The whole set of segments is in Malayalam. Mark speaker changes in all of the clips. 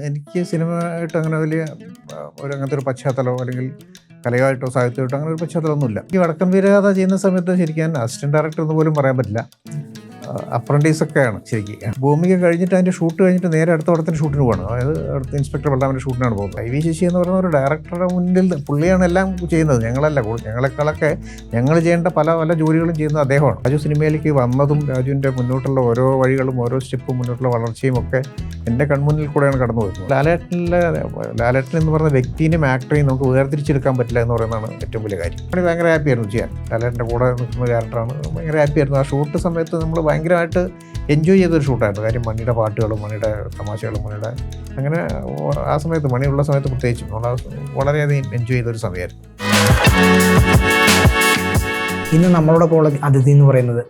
Speaker 1: എനിക്ക് സിനിമയായിട്ട് അങ്ങനെ വലിയ അങ്ങനത്തെ ഒരു പശ്ചാത്തലമോ അല്ലെങ്കിൽ കലയായിട്ടോ സാഹിത്യമായിട്ടോ അങ്ങനെ ഒരു പശ്ചാത്തലമൊന്നുമില്ല. ഈ വടക്കൻ വീരഗാഥ ചെയ്യുന്ന സമയത്ത് ശരിക്കും അസിസ്റ്റന്റ് ഡയറക്ടർ എന്ന് പോലും പറയാൻ പറ്റില്ല. അപ്രൻറ്റീസൊക്കെയാണ് ശരിക്കും. ഭൂമിക കഴിഞ്ഞിട്ട് അതിൻ്റെ ഷൂട്ട് കഴിഞ്ഞിട്ട് നേരെ അടുത്ത പടത്തിന് ഷൂട്ടിന് പോകണം. അതായത് അടുത്ത ഇൻസ്പെക്ടർ ബലറാമിൻ്റെ ഷൂട്ടിനാണ് പോകുന്നത്. ഐ വി ശശി എന്ന് പറയുന്ന ഒരു ഡയറക്ടറുടെ മുന്നിൽ പുള്ളിയാണ് എല്ലാം ചെയ്യുന്നത്. ഞങ്ങളെക്കാളൊക്കെ ഞങ്ങൾ ചെയ്യേണ്ട പല പല ജോലികളും ചെയ്യുന്നത് അദ്ദേഹമാണ്. രാജു സിനിമയിലേക്ക് വന്നതും രാജുവിൻ്റെ മുന്നോട്ടുള്ള ഓരോ വഴികളും ഓരോ സ്റ്റെപ്പും മുന്നോട്ടുള്ള വളർച്ചയും ഒക്കെ എൻ്റെ കൺമുന്നിൽ കൂടെയാണ് കടന്നു വരുന്നത്. ലാലേട്ടൻ എന്ന് പറയുന്ന വ്യക്തിയും ആക്ടറെയും നമുക്ക് വേർതിരിച്ചെടുക്കാൻ പറ്റില്ല എന്ന് പറയുന്നതാണ് ഏറ്റവും വലിയ കാര്യം. ഭയങ്കര ഹാപ്പിയായിരുന്നു ചെയ്യാൻ. ലാലേട്ടൻ്റെ കൂടെ നിൽക്കുന്ന ക്യാരക്ടറാണ്. ഭയങ്കര ഹാപ്പിയായിരുന്നു. ആ ഷൂട്ട് സമയത്ത് നമ്മൾ ഭയങ്കരമായിട്ട് എൻജോയ് ചെയ്തൊരു ഷൂട്ടായിരുന്നു. കാര്യം മണിയുടെ പാട്ടുകളും മണിയുടെ തമാശകളും മണിയുടെ അങ്ങനെ ആ സമയത്ത് മണിയുള്ള സമയത്ത് പ്രത്യേകിച്ചും വളരെയധികം എൻജോയ് ചെയ്തൊരു സമയമായിരുന്നു.
Speaker 2: ഇന്ന് നമ്മളോട് കോളേജ് അതിഥി എന്ന് പറയുന്നത്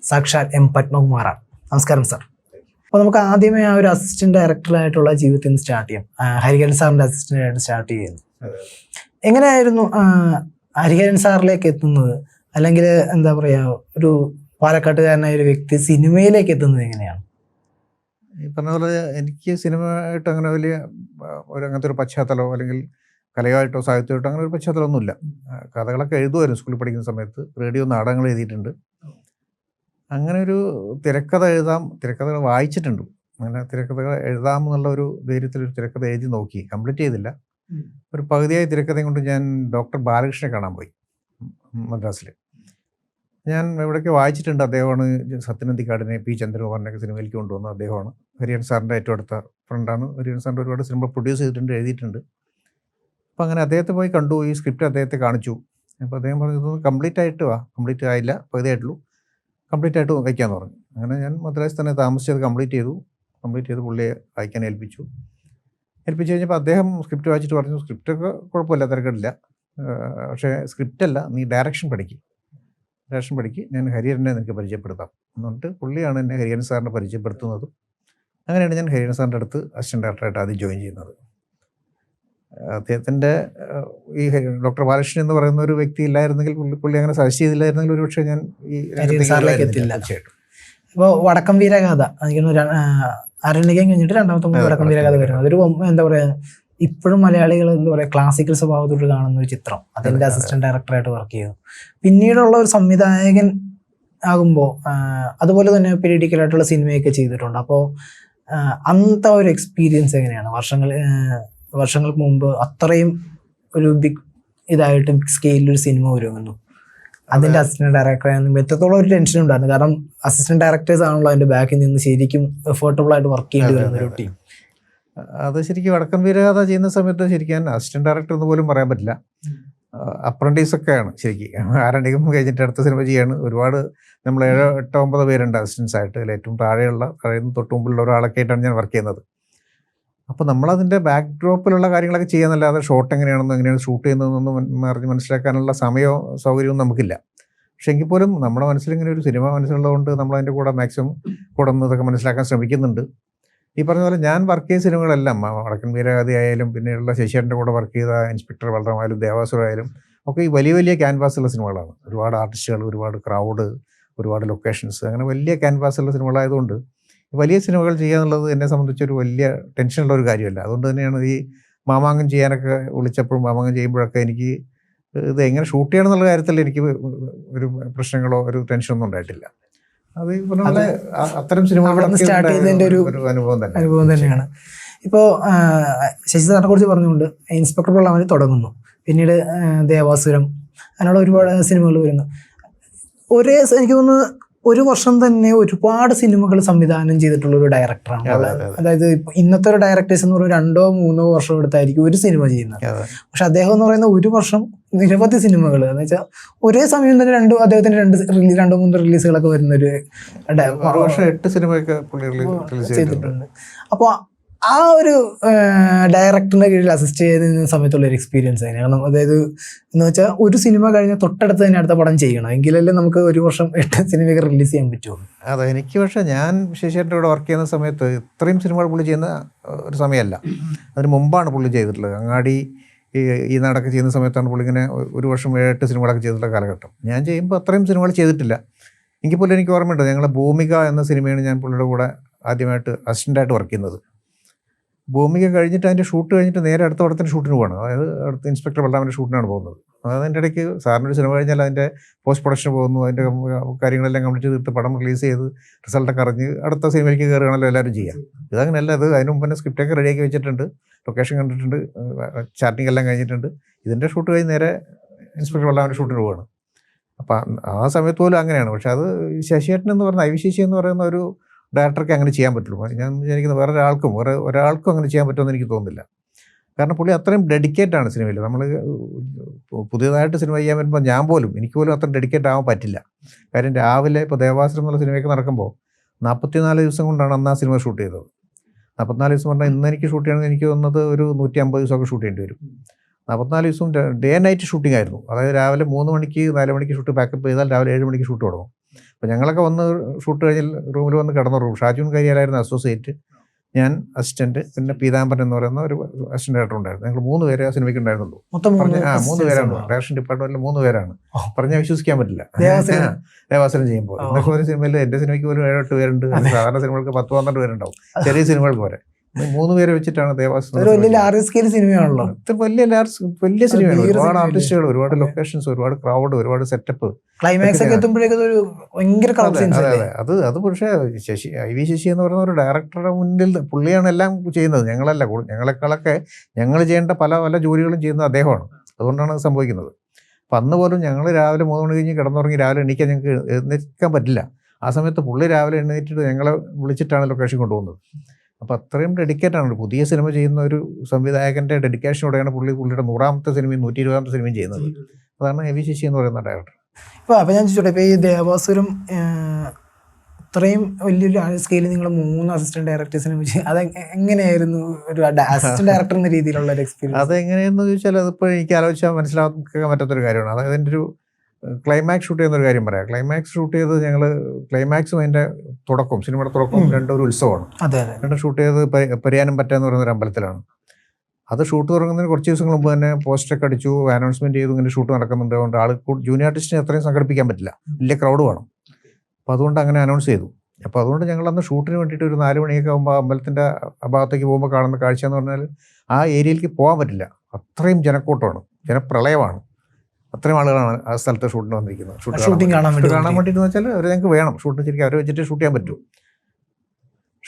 Speaker 2: സാക്ഷാൽ എം പത്മകുമാറാണ്. നമസ്കാരം സാർ. അപ്പോൾ നമുക്ക് ആദ്യമേ ആ ഒരു അസിസ്റ്റന്റ് ഡയറക്ടറായിട്ടുള്ള ജീവിതത്തിൽ നിന്ന് സ്റ്റാർട്ട് ചെയ്യാം. ഹരിഹരൻ സാറിൻ്റെ അസിസ്റ്റന്റ് ആയിട്ട് സ്റ്റാർട്ട് ചെയ്യുന്നു. എങ്ങനെയായിരുന്നു ഹരിഹരൻ സാറിലേക്ക് എത്തുന്നത്? അല്ലെങ്കിൽ എന്താ പറയുക, ഒരു പാലക്കാട്ടുകാരനായ ഒരു വ്യക്തി സിനിമയിലേക്ക് എത്തുന്നത് എങ്ങനെയാണ്?
Speaker 1: ഈ പറഞ്ഞ പോലെ എനിക്ക് സിനിമയായിട്ട് അങ്ങനെ വലിയ അങ്ങനത്തെ ഒരു പശ്ചാത്തലമോ അല്ലെങ്കിൽ കലയായിട്ടോ സാഹിത്യമായിട്ടോ അങ്ങനെ ഒരു പശ്ചാത്തലമൊന്നുമില്ല. കഥകളൊക്കെ എഴുതുമായിരുന്നു സ്കൂളിൽ പഠിക്കുന്ന സമയത്ത്. റേഡിയോ നാടകങ്ങൾ എഴുതിയിട്ടുണ്ട്. അങ്ങനെ ഒരു തിരക്കഥകൾ വായിച്ചിട്ടുണ്ട്. അങ്ങനെ തിരക്കഥകൾ എഴുതാമെന്നുള്ള ഒരു ധൈര്യത്തിൽ ഒരു തിരക്കഥ എഴുതി നോക്കി. കംപ്ലീറ്റ് ചെയ്തില്ല. ഒരു പകുതിയായി തിരക്കഥയും കൊണ്ട് ഞാൻ ഡോക്ടർ ബാലകൃഷ്ണനെ കാണാൻ പോയി മദ്രാസിൽ. ഞാൻ എവിടെയൊക്കെ വായിച്ചിട്ടുണ്ട്. അദ്ദേഹമാണ് സത്യനന്ദിക്കാടിനെ പി ചന്ദ്രകുമാറിനെയൊക്കെ സിനിമയിലേക്ക് കൊണ്ടുവന്നത്. അദ്ദേഹമാണ്. ഹരിഹരൻ സാറിൻ്റെ ഏറ്റവും അടുത്ത ഫ്രണ്ടാണ്. ഹരിഹരൻ സാറിൻ്റെ ഒരുപാട് സിനിമ പ്രൊഡ്യൂസ് ചെയ്തിട്ടുണ്ട്, എഴുതിയിട്ടുണ്ട്. അപ്പോൾ അങ്ങനെ അദ്ദേഹത്തെ പോയി കണ്ടു. ഈ സ്ക്രിപ്റ്റ് അദ്ദേഹത്തെ കാണിച്ചു. അപ്പോൾ അദ്ദേഹം പറഞ്ഞു, കംപ്ലീറ്റ് ആയിട്ട് കംപ്ലീറ്റ് ആയില്ല, പകുതി ആയിട്ടുള്ളൂ, കംപ്ലീറ്റ് ആയിട്ട് വായിക്കാമെന്ന് പറഞ്ഞു. അങ്ങനെ ഞാൻ മദ്രാസിൽ തന്നെ താമസിച്ചത് കംപ്ലീറ്റ് ചെയ്ത് പുള്ളിയെ വായിക്കാൻ ഏൽപ്പിച്ചു കഴിഞ്ഞപ്പോൾ അദ്ദേഹം സ്ക്രിപ്റ്റ് വായിച്ചിട്ട് പറഞ്ഞു, സ്ക്രിപ്റ്റൊക്കെ കുഴപ്പമില്ല, തിരക്കിടില്ല, പക്ഷേ സ്ക്രിപ്റ്റല്ല, നീ ഡയറക്ഷൻ പഠിക്ക്, ഞാൻ ഹരിഹരനെ നിനക്ക് പരിചയപ്പെടുത്താം എന്നിട്ട് പുള്ളിയാണ് എന്നെ ഹരിഹരൻ സാറിനെ പരിചയപ്പെടുത്തുന്നതും. അങ്ങനെയാണ് ഞാൻ ഹരിഹരൻ സാറിൻ്റെ അടുത്ത് അസിസ്റ്റന്റ് ഡയറക്ടറായിട്ട് ആദ്യം ജോയിൻ ചെയ്യുന്നത്. അദ്ദേഹത്തിൻ്റെ ഈ ഡോക്ടർ ബാലകൃഷ്ണൻ എന്ന് പറയുന്ന ഒരു വ്യക്തി ഇല്ലായിരുന്നെങ്കിൽ പുള്ളി അങ്ങനെ സജസ്റ്റ് ചെയ്തില്ലായിരുന്നെങ്കിൽ ഒരുപക്ഷെ ഞാൻ ഈ
Speaker 2: സാറിലേക്ക് എത്തില്ല. ഇപ്പോൾ വടക്കം വീരഗാഥ അരണ്യകം കഴിഞ്ഞിട്ട് രണ്ടാമത്തെ വടക്കം വീരഗാഥ വരുന്നത് അതൊരു എന്താ പറയുക, ഇപ്പോഴും മലയാളികൾ എന്താ പറയുക ക്ലാസിക്കൽ സ്വഭാവത്തോട് കാണുന്ന ഒരു ചിത്രം. അതിൻ്റെ അസിസ്റ്റന്റ് ഡയറക്ടറായിട്ട് വർക്ക് ചെയ്തു. പിന്നീടുള്ള ഒരു സംവിധായകൻ ആകുമ്പോൾ അതുപോലെ തന്നെ പീരിയഡിക്കലായിട്ടുള്ള സിനിമയൊക്കെ ചെയ്തിട്ടുണ്ട്. അപ്പോൾ അന്നത്തെ ഒരു എക്സ്പീരിയൻസ് എങ്ങനെയാണ്? വർഷങ്ങൾക്ക് മുമ്പ് അത്രയും ഒരു ബിഗ് ഇതായിട്ട് ബിഗ് സ്കെയിലിൽ ഒരു സിനിമ ഒരുങ്ങുന്നു. അതിൻ്റെ അസിസ്റ്റന്റ് ഡയറക്ടറായിരുന്നു എത്രത്തോളം ഒരു ടെൻഷൻ ഉണ്ടായിരുന്നു. കാരണം അസിസ്റ്റന്റ് ഡയറക്ടേഴ്സ് ആണല്ലോ അതിൻ്റെ ബാക്കിൽ നിന്ന് ശരിക്കും എഫേർട്ടബിൾ ആയിട്ട് വർക്ക് ചെയ്യേണ്ടി വരുന്ന ഒരു ടീം.
Speaker 1: അത് ശരിക്കും വടക്കൻ വീരഗാഥ ചെയ്യുന്ന സമയത്ത് ശരിക്കും അസിസ്റ്റന്റ് ഡയറക്ടർ എന്ന് പോലും പറയാൻ പറ്റില്ല. അപ്രൻറ്റീസൊക്കെയാണ് ശരിക്കും. ആരണ്ടെങ്കിലും കഴിഞ്ഞിട്ട് അടുത്ത സിനിമ ചെയ്യാണ്. ഒരുപാട് നമ്മൾ 7-8-9 പേരുണ്ട് അസിസ്റ്റൻസ് ആയിട്ട്. അതിൽ ഏറ്റവും താഴെയുള്ള തൊട്ട് മുമ്പിലുള്ള ഒരാളൊക്കെ ആയിട്ടാണ് ഞാൻ വർക്ക് ചെയ്യുന്നത്. അപ്പോൾ നമ്മളതിൻ്റെ ബാക്ക് ഡ്രോപ്പിലുള്ള കാര്യങ്ങളൊക്കെ ചെയ്യാന്നല്ലാതെ ഷോട്ട് എങ്ങനെയാണ് ഷൂട്ട് ചെയ്യുന്നതെന്നൊന്നും മനസ്സിലാക്കാനുള്ള സമയമോ സൗകര്യവും നമുക്കില്ല. പക്ഷെ എങ്കിൽ പോലും നമ്മുടെ മനസ്സിലിങ്ങനെ ഒരു സിനിമ മനസ്സിലുള്ളതുകൊണ്ട് നമ്മളതിൻ്റെ കൂടെ മാക്സിമം കൂടെ ഇതൊക്കെ മനസ്സിലാക്കാൻ ശ്രമിക്കുന്നുണ്ട്. ഈ പറഞ്ഞ പോലെ ഞാൻ വർക്ക് ചെയ്ത സിനിമകളെല്ലാം വടക്കൻ വീരഗാഥ ആയാലും പിന്നെയുള്ള ശശിയേട്ടൻ്റെ കൂടെ വർക്ക് ചെയ്ത ഇൻസ്പെക്ടർ ബലറാമായാലും ദേവാസുരമായാലും ഒക്കെ ഈ വലിയ വലിയ ക്യാൻവാസുള്ള സിനിമകളാണ്. ഒരുപാട് ആർട്ടിസ്റ്റുകൾ, ഒരുപാട് ക്രൗഡ്, ഒരുപാട് ലൊക്കേഷൻസ്, അങ്ങനെ വലിയ ക്യാൻവാസുള്ള സിനിമകളായതുകൊണ്ട് വലിയ സിനിമകൾ ചെയ്യുക എന്നുള്ളത് എന്നെ സംബന്ധിച്ചൊരു വലിയ ടെൻഷനുള്ള ഒരു കാര്യമല്ല. അതുകൊണ്ട് തന്നെയാണ് ഈ മാമാങ്കം ചെയ്യാനൊക്കെ വിളിച്ചപ്പോഴും മാമാങ്കം ചെയ്യുമ്പോഴൊക്കെ എനിക്ക് ഇത് എങ്ങനെ ഷൂട്ട് ചെയ്യണം എന്നുള്ള കാര്യത്തിൽ എനിക്ക് ഒരു പ്രശ്നങ്ങളോ ഒരു ടെൻഷനൊന്നും ഉണ്ടായിട്ടില്ല. അത് അത്തരം സിനിമകൾ
Speaker 2: സ്റ്റാർട്ട് ചെയ്തതിൻ്റെ ഒരു അനുഭവം തന്നെയാണ്. ഇപ്പോൾ ശശി സാറിനെ കുറിച്ച് പറഞ്ഞുകൊണ്ട് ഇൻസ്പെക്ടർ ബലറാമിൽ തുടങ്ങുന്നു, പിന്നീട് ദേവാസുരം, അങ്ങനെയുള്ള ഒരുപാട് സിനിമകൾ വരുന്നു. എനിക്ക് തോന്നുന്നു ഒരു വർഷം തന്നെ ഒരുപാട് സിനിമകൾ സംവിധാനം ചെയ്തിട്ടുള്ള ഒരു ഡയറക്ടറാണ്. അതായത് ഇന്നത്തെ ഒരു ഡയറക്ടേഴ്സ് എന്ന് പറയുന്നത് 2-3 വർഷം എടുത്തായിരിക്കും ഒരു സിനിമ ചെയ്യുന്നത്. പക്ഷെ അദ്ദേഹം എന്ന് പറയുന്ന ഒരു വർഷം നിരവധി സിനിമകൾ എന്ന് വെച്ചാൽ ഒരേ സമയം തന്നെ അദ്ദേഹത്തിന് 2-3 റിലീസുകളൊക്കെ വരുന്നൊരു
Speaker 1: വർഷം 8 സിനിമയൊക്കെ
Speaker 2: ചെയ്തിട്ടുണ്ട്. അപ്പോൾ ആ ഒരു ഡയറക്ടറിന്റെ കീഴിൽ അസിസ്റ്റ് ചെയ്യുന്ന സമയത്തുള്ള ഒരു എക്സ്പീരിയൻസ് തന്നെയാണ്. അതായത് എന്ന് വെച്ചാൽ ഒരു സിനിമ കഴിഞ്ഞാൽ തൊട്ടടുത്ത് തന്നെ അടുത്ത പടം ചെയ്യണം, എങ്കിലല്ലേ നമുക്ക് ഒരു വർഷം 8 സിനിമയൊക്കെ റിലീസ് ചെയ്യാൻ പറ്റുള്ളൂ.
Speaker 1: അതെ, എനിക്ക് പക്ഷേ ഞാൻ ശശിയേട്ടൻ്റെ കൂടെ വർക്ക് ചെയ്യുന്ന സമയത്ത് ഇത്രയും സിനിമകൾ പുള്ളി ചെയ്യുന്ന ഒരു സമയമല്ല. അതിന് മുമ്പാണ് പുള്ളി ചെയ്തിട്ടുള്ളത്. അങ്ങാടി ഈ നാടൊക്കെ ചെയ്യുന്ന സമയത്താണ് പുള്ളി ഇങ്ങനെ ഒരു വർഷം 7-8 സിനിമകളൊക്കെ ചെയ്തിട്ടുള്ള കാലഘട്ടം. ഞാൻ ചെയ്യുമ്പോൾ അത്രയും സിനിമകൾ ചെയ്തിട്ടില്ല. എങ്കിൽ പോലും എനിക്ക് ഓർമ്മയുണ്ട്, ഞങ്ങൾ ഭൂമിക എന്ന സിനിമയാണ് ഞാൻ പുള്ളിയുടെ കൂടെ ആദ്യമായിട്ട് അസിസ്റ്റൻ്റായിട്ട് വർക്ക് ചെയ്യുന്നത്. ഭൂമിക കഴിഞ്ഞിട്ട് അതിൻ്റെ ഷൂട്ട് കഴിഞ്ഞിട്ട് നേരെ അടുത്ത പടത്തിൻ്റെ ഷൂട്ടിന് പോകണം. അതായത് അടുത്ത ഇൻസ്പെക്ടർ ബലറാമിൻ്റെ ഷൂട്ടിനാണ് പോകുന്നത്. അതായത് അതിൻ്റെ ഇടയ്ക്ക് സാറിനൊരു സിനിമ കഴിഞ്ഞാൽ അതിൻ്റെ പോസ്റ്റ് പ്രൊഡക്ഷൻ പോകുന്നു, അതിൻ്റെ കാര്യങ്ങളെല്ലാം കംപ്ലീറ്റ് ചെയ്തിട്ട് പടം റിലീസ് ചെയ്ത് റിസൾട്ടൊക്കെ അറിഞ്ഞ് അടുത്ത സിനിമയ്ക്ക് കയറുകയാണല്ലോ എല്ലാവരും ചെയ്യാം. ഇതങ്ങനെയല്ല. അത് അതിന് മുമ്പ് തന്നെ സ്ക്രിപ്റ്റൊക്കെ റെഡിയാക്കി വെച്ചിട്ടുണ്ട്, ലൊക്കേഷൻ കണ്ടിട്ടുണ്ട്, ചാറ്റിംഗ് എല്ലാം കഴിഞ്ഞിട്ടുണ്ട്. ഇതിൻ്റെ ഷൂട്ട് കഴിഞ്ഞ് നേരെ ഇൻസ്പെക്ടർ ബലറാമിൻ്റെ ഷൂട്ടിന് പോവുകയാണ്. അപ്പം ആ സമയത്ത് പോലും അങ്ങനെയാണ്. പക്ഷെ അത് ശശിയേട്ടൻ എന്ന് പറയുന്ന ഐ.വി. ശശി എന്ന് പറയുന്ന ഒരു ഡയറക്ടർക്ക് അങ്ങനെ ചെയ്യാൻ പറ്റുള്ളൂ. ഞാൻ വിചാരിക്കുന്നത് വേറെ ഒരാൾക്കും അങ്ങനെ ചെയ്യാൻ പറ്റുമെന്ന് എനിക്ക് തോന്നുന്നില്ല. കാരണം പുള്ളി അത്രയും ഡെഡിക്കേറ്റാണ് സിനിമയിൽ. നമ്മൾ പുതിയതായിട്ട് സിനിമ ചെയ്യാൻ വരുമ്പോൾ എനിക്ക് പോലും അത്ര ഡെഡിക്കേറ്റ് ആവാൻ പറ്റില്ല. കാര്യം രാവിലെ ഇപ്പോൾ ദേവാസുരം എന്നുള്ള സിനിമയൊക്കെ നടക്കുമ്പോൾ 44 ദിവസം കൊണ്ടാണ് അന്ന് ആ സിനിമ ഷൂട്ട് ചെയ്തത്. 44 ദിവസം പറഞ്ഞാൽ ഇന്ന് എനിക്ക് ഷൂട്ട് ചെയ്യണമെങ്കിൽ എനിക്ക് തോന്നുന്നത് ഒരു 150 ദിവസമൊക്കെ ഷൂട്ട് ചെയ്യേണ്ടി വരും. 44 ദിവസവും ഡേ നൈറ്റ് ഷൂട്ടിംഗ് ആയിരുന്നു. അതായത് രാവിലെ 3 മണിക്ക് 4 മണിക്ക് ഷൂട്ട് പാക്കപ്പ് ചെയ്താൽ രാവിലെ 7 മണിക്ക് ഷൂട്ട് തുടങ്ങും. അപ്പോൾ ഞങ്ങളൊക്കെ വന്ന് ഷൂട്ട് കഴിഞ്ഞ് റൂമിൽ വന്ന് കിടന്നുറങ്ങും. ഷാജുൻ കരിയാലായിരുന്നു അസോസിയേറ്റ്, ഞാൻ അസിസ്റ്റൻറ്റ്, പിന്നെ പീതാംബരൻ എന്ന് പറയുന്ന ഒരു അസിസ്റ്റന്റ് ഡയറക്ടർ ഉണ്ടായിരുന്നു. ഞങ്ങൾ 3 പേരെ ആ സിനിമയ്ക്ക് ഉണ്ടായിരുന്നുള്ളൂ. 3 പേരാണ്. ഡയറക്ഷൻ ഡിപ്പാർട്ട്മെന്റിൽ 3 പേരാണ്. പറഞ്ഞാൽ വിശ്വസിക്കാൻ പറ്റില്ല. ദേവാസുരം ചെയ്യുമ്പോൾ ഇന്നൊക്കെ ഒരു സിനിമയിൽ എൻ്റെ സിനിമയ്ക്ക് പോലും 7-8 പേരുണ്ട്. സാധാരണ സിനിമകൾക്ക് 10-12 പേരുണ്ടാവും, ചെറിയ സിനിമകൾക്ക് വരെ. 3 പേരെ വെച്ചിട്ടാണ് ദേവാസുരം.
Speaker 2: സിനിമയാണല്ലോ,
Speaker 1: വലിയ സിനിമയാണ്. ഒരുപാട് ആർട്ടിസ്റ്റുകൾ, ഒരുപാട് ലൊക്കേഷൻസ്, ഒരുപാട് ക്രൗഡ്, ഒരുപാട് സെറ്റപ്പ്.
Speaker 2: ക്ലൈമാക്സ് ഒക്കെ എത്തുമ്പോഴേക്കും
Speaker 1: അത് പക്ഷേ ഐ.വി. ശശി എന്ന് പറയുന്ന ഒരു ഡയറക്ടറുടെ മുന്നിൽ പുള്ളിയാണ് എല്ലാം ചെയ്യുന്നത്. ഞങ്ങളെക്കാളൊക്കെ ഞങ്ങൾ ചെയ്യേണ്ട പല പല ജോലികളും ചെയ്യുന്നത് അദ്ദേഹമാണ്. അതുകൊണ്ടാണ് അത് സംഭവിക്കുന്നത്. അപ്പം അന്ന് പോലും ഞങ്ങൾ രാവിലെ 3 മണി കഴിഞ്ഞ് കിടന്നുറങ്ങി രാവിലെ എണീക്കാൻ ഞങ്ങൾക്ക് എഴുന്നേൽക്കാൻ പറ്റില്ല. ആ സമയത്ത് പുള്ളി രാവിലെ എഴുന്നേറ്റിട്ട് ഞങ്ങളെ വിളിച്ചിട്ടാണ് ലൊക്കേഷൻ കൊണ്ടുപോകുന്നത്. അപ്പോൾ അത്രയും ഡെഡിക്കേറ്റാണ്. ഒരു പുതിയ സിനിമ ചെയ്യുന്ന ഒരു സംവിധായകൻ്റെ ഡെഡിക്കേഷനോടെയാണ് പുള്ളിയുടെ 100ാമത്തെ സിനിമയും 120ാമത്തെ സിനിമയും ചെയ്യുന്നത്. അതാണ് ഐ.വി. ശശി എന്ന് പറയുന്ന ഡയറക്ടർ.
Speaker 2: അപ്പോൾ ഞാൻ ചോദിച്ചോട്ടെ, ഇപ്പോൾ ഈ ദേവാസുരം ഇത്രയും വലിയൊരു സ്കെയിലിൽ നിങ്ങൾ 3 അസിസ്റ്റന്റ് ഡയറക്ടേഴ്സിനെ വെച്ച് അത് എങ്ങനെയായിരുന്നു ഒരു അസിസ്റ്റന്റ് ഡയറക്ടർ എന്ന രീതിയിലുള്ള ഒരു എക്സ്പീരിയൻസ്?
Speaker 1: അതെങ്ങനെയെന്ന് ചോദിച്ചാൽ അതിപ്പോൾ എനിക്ക് ആലോചിച്ചാൽ മനസ്സിലാക്കാൻ പറ്റാത്തൊരു കാര്യമാണ്. അതായത് എൻ്റെ ഒരു ക്ലൈമാക്സ് ഷൂട്ട് ചെയ്യുന്നൊരു കാര്യം പറയാം. ക്ലൈമാക്സ് ഷൂട്ട് ചെയ്ത് ഞങ്ങൾ ക്ലൈമാക്സും അതിൻ്റെ തുടക്കം, സിനിമയുടെ തുടക്കം രണ്ടും ഒരു ഉത്സവമാണ്. രണ്ടും ഷൂട്ട് ചെയ്തത് പരിയാനം പറ്റാന്ന് പറയുന്ന ഒരു അമ്പലത്തിലാണ്. അത് ഷൂട്ട് തുടങ്ങുന്നതിന് കുറച്ച് ദിവസങ്ങൾ മുമ്പ് തന്നെ പോസ്റ്ററൊക്കെ അടിച്ചു, അനൗൺസ്മെന്റ് ചെയ്തു, ഇങ്ങനെ ഷൂട്ട് നടക്കുന്നുണ്ട്. അതുകൊണ്ട് ജൂനിയർ ആർട്ടിസ്റ്റിനെ അത്രയും സംഘടിപ്പിക്കാൻ പറ്റില്ല, വലിയ ക്രൗഡ് വേണം. അപ്പോൾ അതുകൊണ്ട് അങ്ങനെ അനൗൺസ് ചെയ്തു. അപ്പോൾ അതുകൊണ്ട് ഞങ്ങൾ അന്ന് ഷൂട്ടിന് വേണ്ടിയിട്ട് ഒരു 4 മണിയൊക്കെ ആകുമ്പോൾ അമ്പലത്തിൻ്റെ ഭാഗത്തേക്ക് പോകുമ്പോൾ കാണുന്ന കാഴ്ച എന്ന് പറഞ്ഞാൽ ആ ഏരിയയിലേക്ക് പോകാൻ പറ്റില്ല. അത്രയും ജനക്കൂട്ടമാണ്, ജനപ്രളയമാണ്. അത്രയും ആളുകളാണ് ആ സ്ഥലത്ത് ഷൂട്ടിന് വന്നിരിക്കുന്നത്. ഷൂട്ടിംഗ് കാണാൻ വേണ്ടിയിട്ട് വെച്ചാൽ അവർ ഞങ്ങൾക്ക് വേണം. ഷൂട്ടിന് ശരിക്കും അവരെ വെച്ചിട്ട് ഷൂട്ട് ചെയ്യാൻ പറ്റൂ.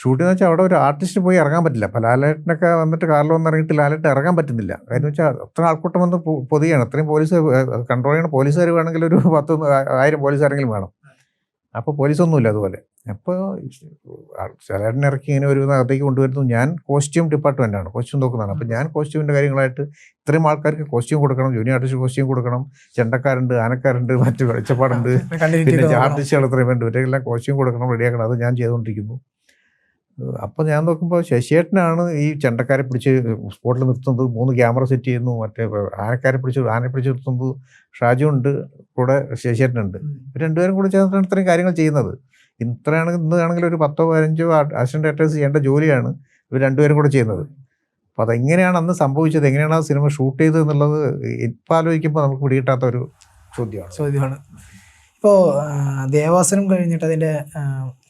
Speaker 1: ഷൂട്ടിന്ന് വെച്ചാൽ അവിടെ ഒരു ആർട്ടിസ്റ്റ് പോയി ഇറങ്ങാൻ പറ്റില്ല. അപ്പോൾ ലാലേട്ടനൊക്കെ വന്നിട്ട് കാറിൽ വന്ന് ഇറങ്ങിയിട്ട് ലാലേട്ട് ഇറങ്ങാൻ പറ്റുന്നില്ല. കാര്യം വെച്ചാൽ അത്ര ആൾക്കൂട്ടം വന്ന് പൊതിയാണ്. അത്രയും പോലീസ് കൺട്രോൾ ചെയ്യണ പോലീസുകാർ വേണമെങ്കിൽ ഒരു 10,000 പോലീസുകാരെങ്കിലും വേണം. അപ്പോൾ പോലീസൊന്നുമില്ല. അതുപോലെ അപ്പോൾ ലാലേട്ടനെ ഇറക്കി ഇങ്ങനെ ഒരു അകത്തേക്ക് കൊണ്ടുവരുന്നു. ഞാൻ കോസ്റ്റ്യൂം ഡിപ്പാർട്ട്മെൻറ്റാണ്, കോസ്റ്റ്യൂം നോക്കുന്നതാണ്. അപ്പോൾ ഞാൻ കോസ്റ്റ്യൂമിൻ്റെ കാര്യങ്ങളായിട്ട് ഇത്രയും ആൾക്കാർക്ക് കോസ്റ്റ്യൂം കൊടുക്കണം, ജൂനിയർ ആർട്ടിസ്റ്റ് കോസ്റ്റ്യൂം കൊടുക്കണം, ചെണ്ടക്കാരുണ്ട്, ആനക്കാരുണ്ട്, മറ്റു വെളിച്ചപ്പാടുണ്ട്, പിന്നെ ആർട്ടിസ്റ്റുകൾ ഇത്രയും വേണ്ട, ഇവരെല്ലാം കോസ്റ്റ്യൂം കൊടുക്കണം, റെഡിയാക്കണം. അത് ഞാൻ ചെയ്തുകൊണ്ടിരിക്കുന്നു. അപ്പോൾ ഞാൻ നോക്കുമ്പോൾ ശശിയേട്ടനാണ് ഈ ചെണ്ടക്കാരെ പിടിച്ച് സ്പോട്ടിൽ നിർത്തുന്നത്, 3 ക്യാമറ സെറ്റ് ചെയ്യുന്നു, മറ്റേ ആനയെ പിടിച്ച് നിർത്തുന്നത് ഷാജു ഉണ്ട്, കൂടെ ശശിയേട്ടനുണ്ട്. ഇവർ 2 പേരും കൂടെ ചേർന്നിട്ടാണ് ഇത്രയും കാര്യങ്ങൾ ചെയ്യുന്നത്. ഇന്നാണെങ്കിൽ ഒരു 10-15 അസിസ്റ്റന്റ് ഡയറക്ടേഴ്സ് ചെയ്യേണ്ട ജോലിയാണ് ഇവർ 2 പേരും കൂടെ ചെയ്യുന്നത്. അപ്പോൾ അതെങ്ങനെയാണ് അന്ന് സംഭവിച്ചത്, എങ്ങനെയാണ് ആ സിനിമ ഷൂട്ട് ചെയ്തത് എന്നുള്ളത് ഇപ്പം ആലോചിക്കുമ്പോൾ നമുക്ക് പിടികിട്ടാത്ത ഒരു ചോദ്യമാണ്.
Speaker 2: ഇപ്പോൾ ദേവാസുരം കഴിഞ്ഞിട്ട് അതിൻ്റെ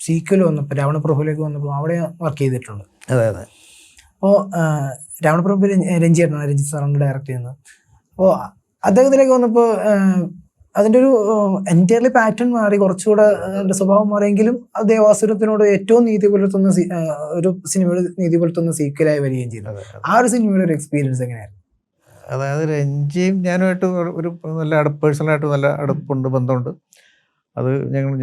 Speaker 2: സീക്വൽ വന്നപ്പോൾ രാവണപ്രഭുവിലേക്ക് വന്നപ്പോൾ അവിടെ വർക്ക് ചെയ്തിട്ടുണ്ട്.
Speaker 1: അതെ.
Speaker 2: അപ്പോൾ രാവണപ്രഭു രഞ്ജിത്ത് സാറാണ് ഡയറക്റ്റ് ചെയ്യുന്നത്. അപ്പോൾ അദ്ദേഹത്തിലേക്ക് വന്നപ്പോൾ അതിൻ്റെ ഒരു എൻറ്റയർലി പാറ്റേൺ മാറി, കുറച്ചുകൂടെ അതിൻ്റെ സ്വഭാവം മാറിയെങ്കിലും അത് ദേവാസുരത്തിനോട് ഏറ്റവും നീതി പുലർത്തുന്ന ഒരു സിനിമയുടെ നീതി പുലർത്തുന്ന സീക്വലായി വരികയും ചെയ്തു. ആ ഒരു സിനിമയുടെ ഒരു എക്സ്പീരിയൻസ് എങ്ങനെയായിരുന്നു?
Speaker 1: അതായത് രഞ്ജിയും ഞാനുമായിട്ട് ഒരു നല്ല പേഴ്സണലായിട്ട് നല്ല അടുപ്പുണ്ട്, ബന്ധമുണ്ട്. അത്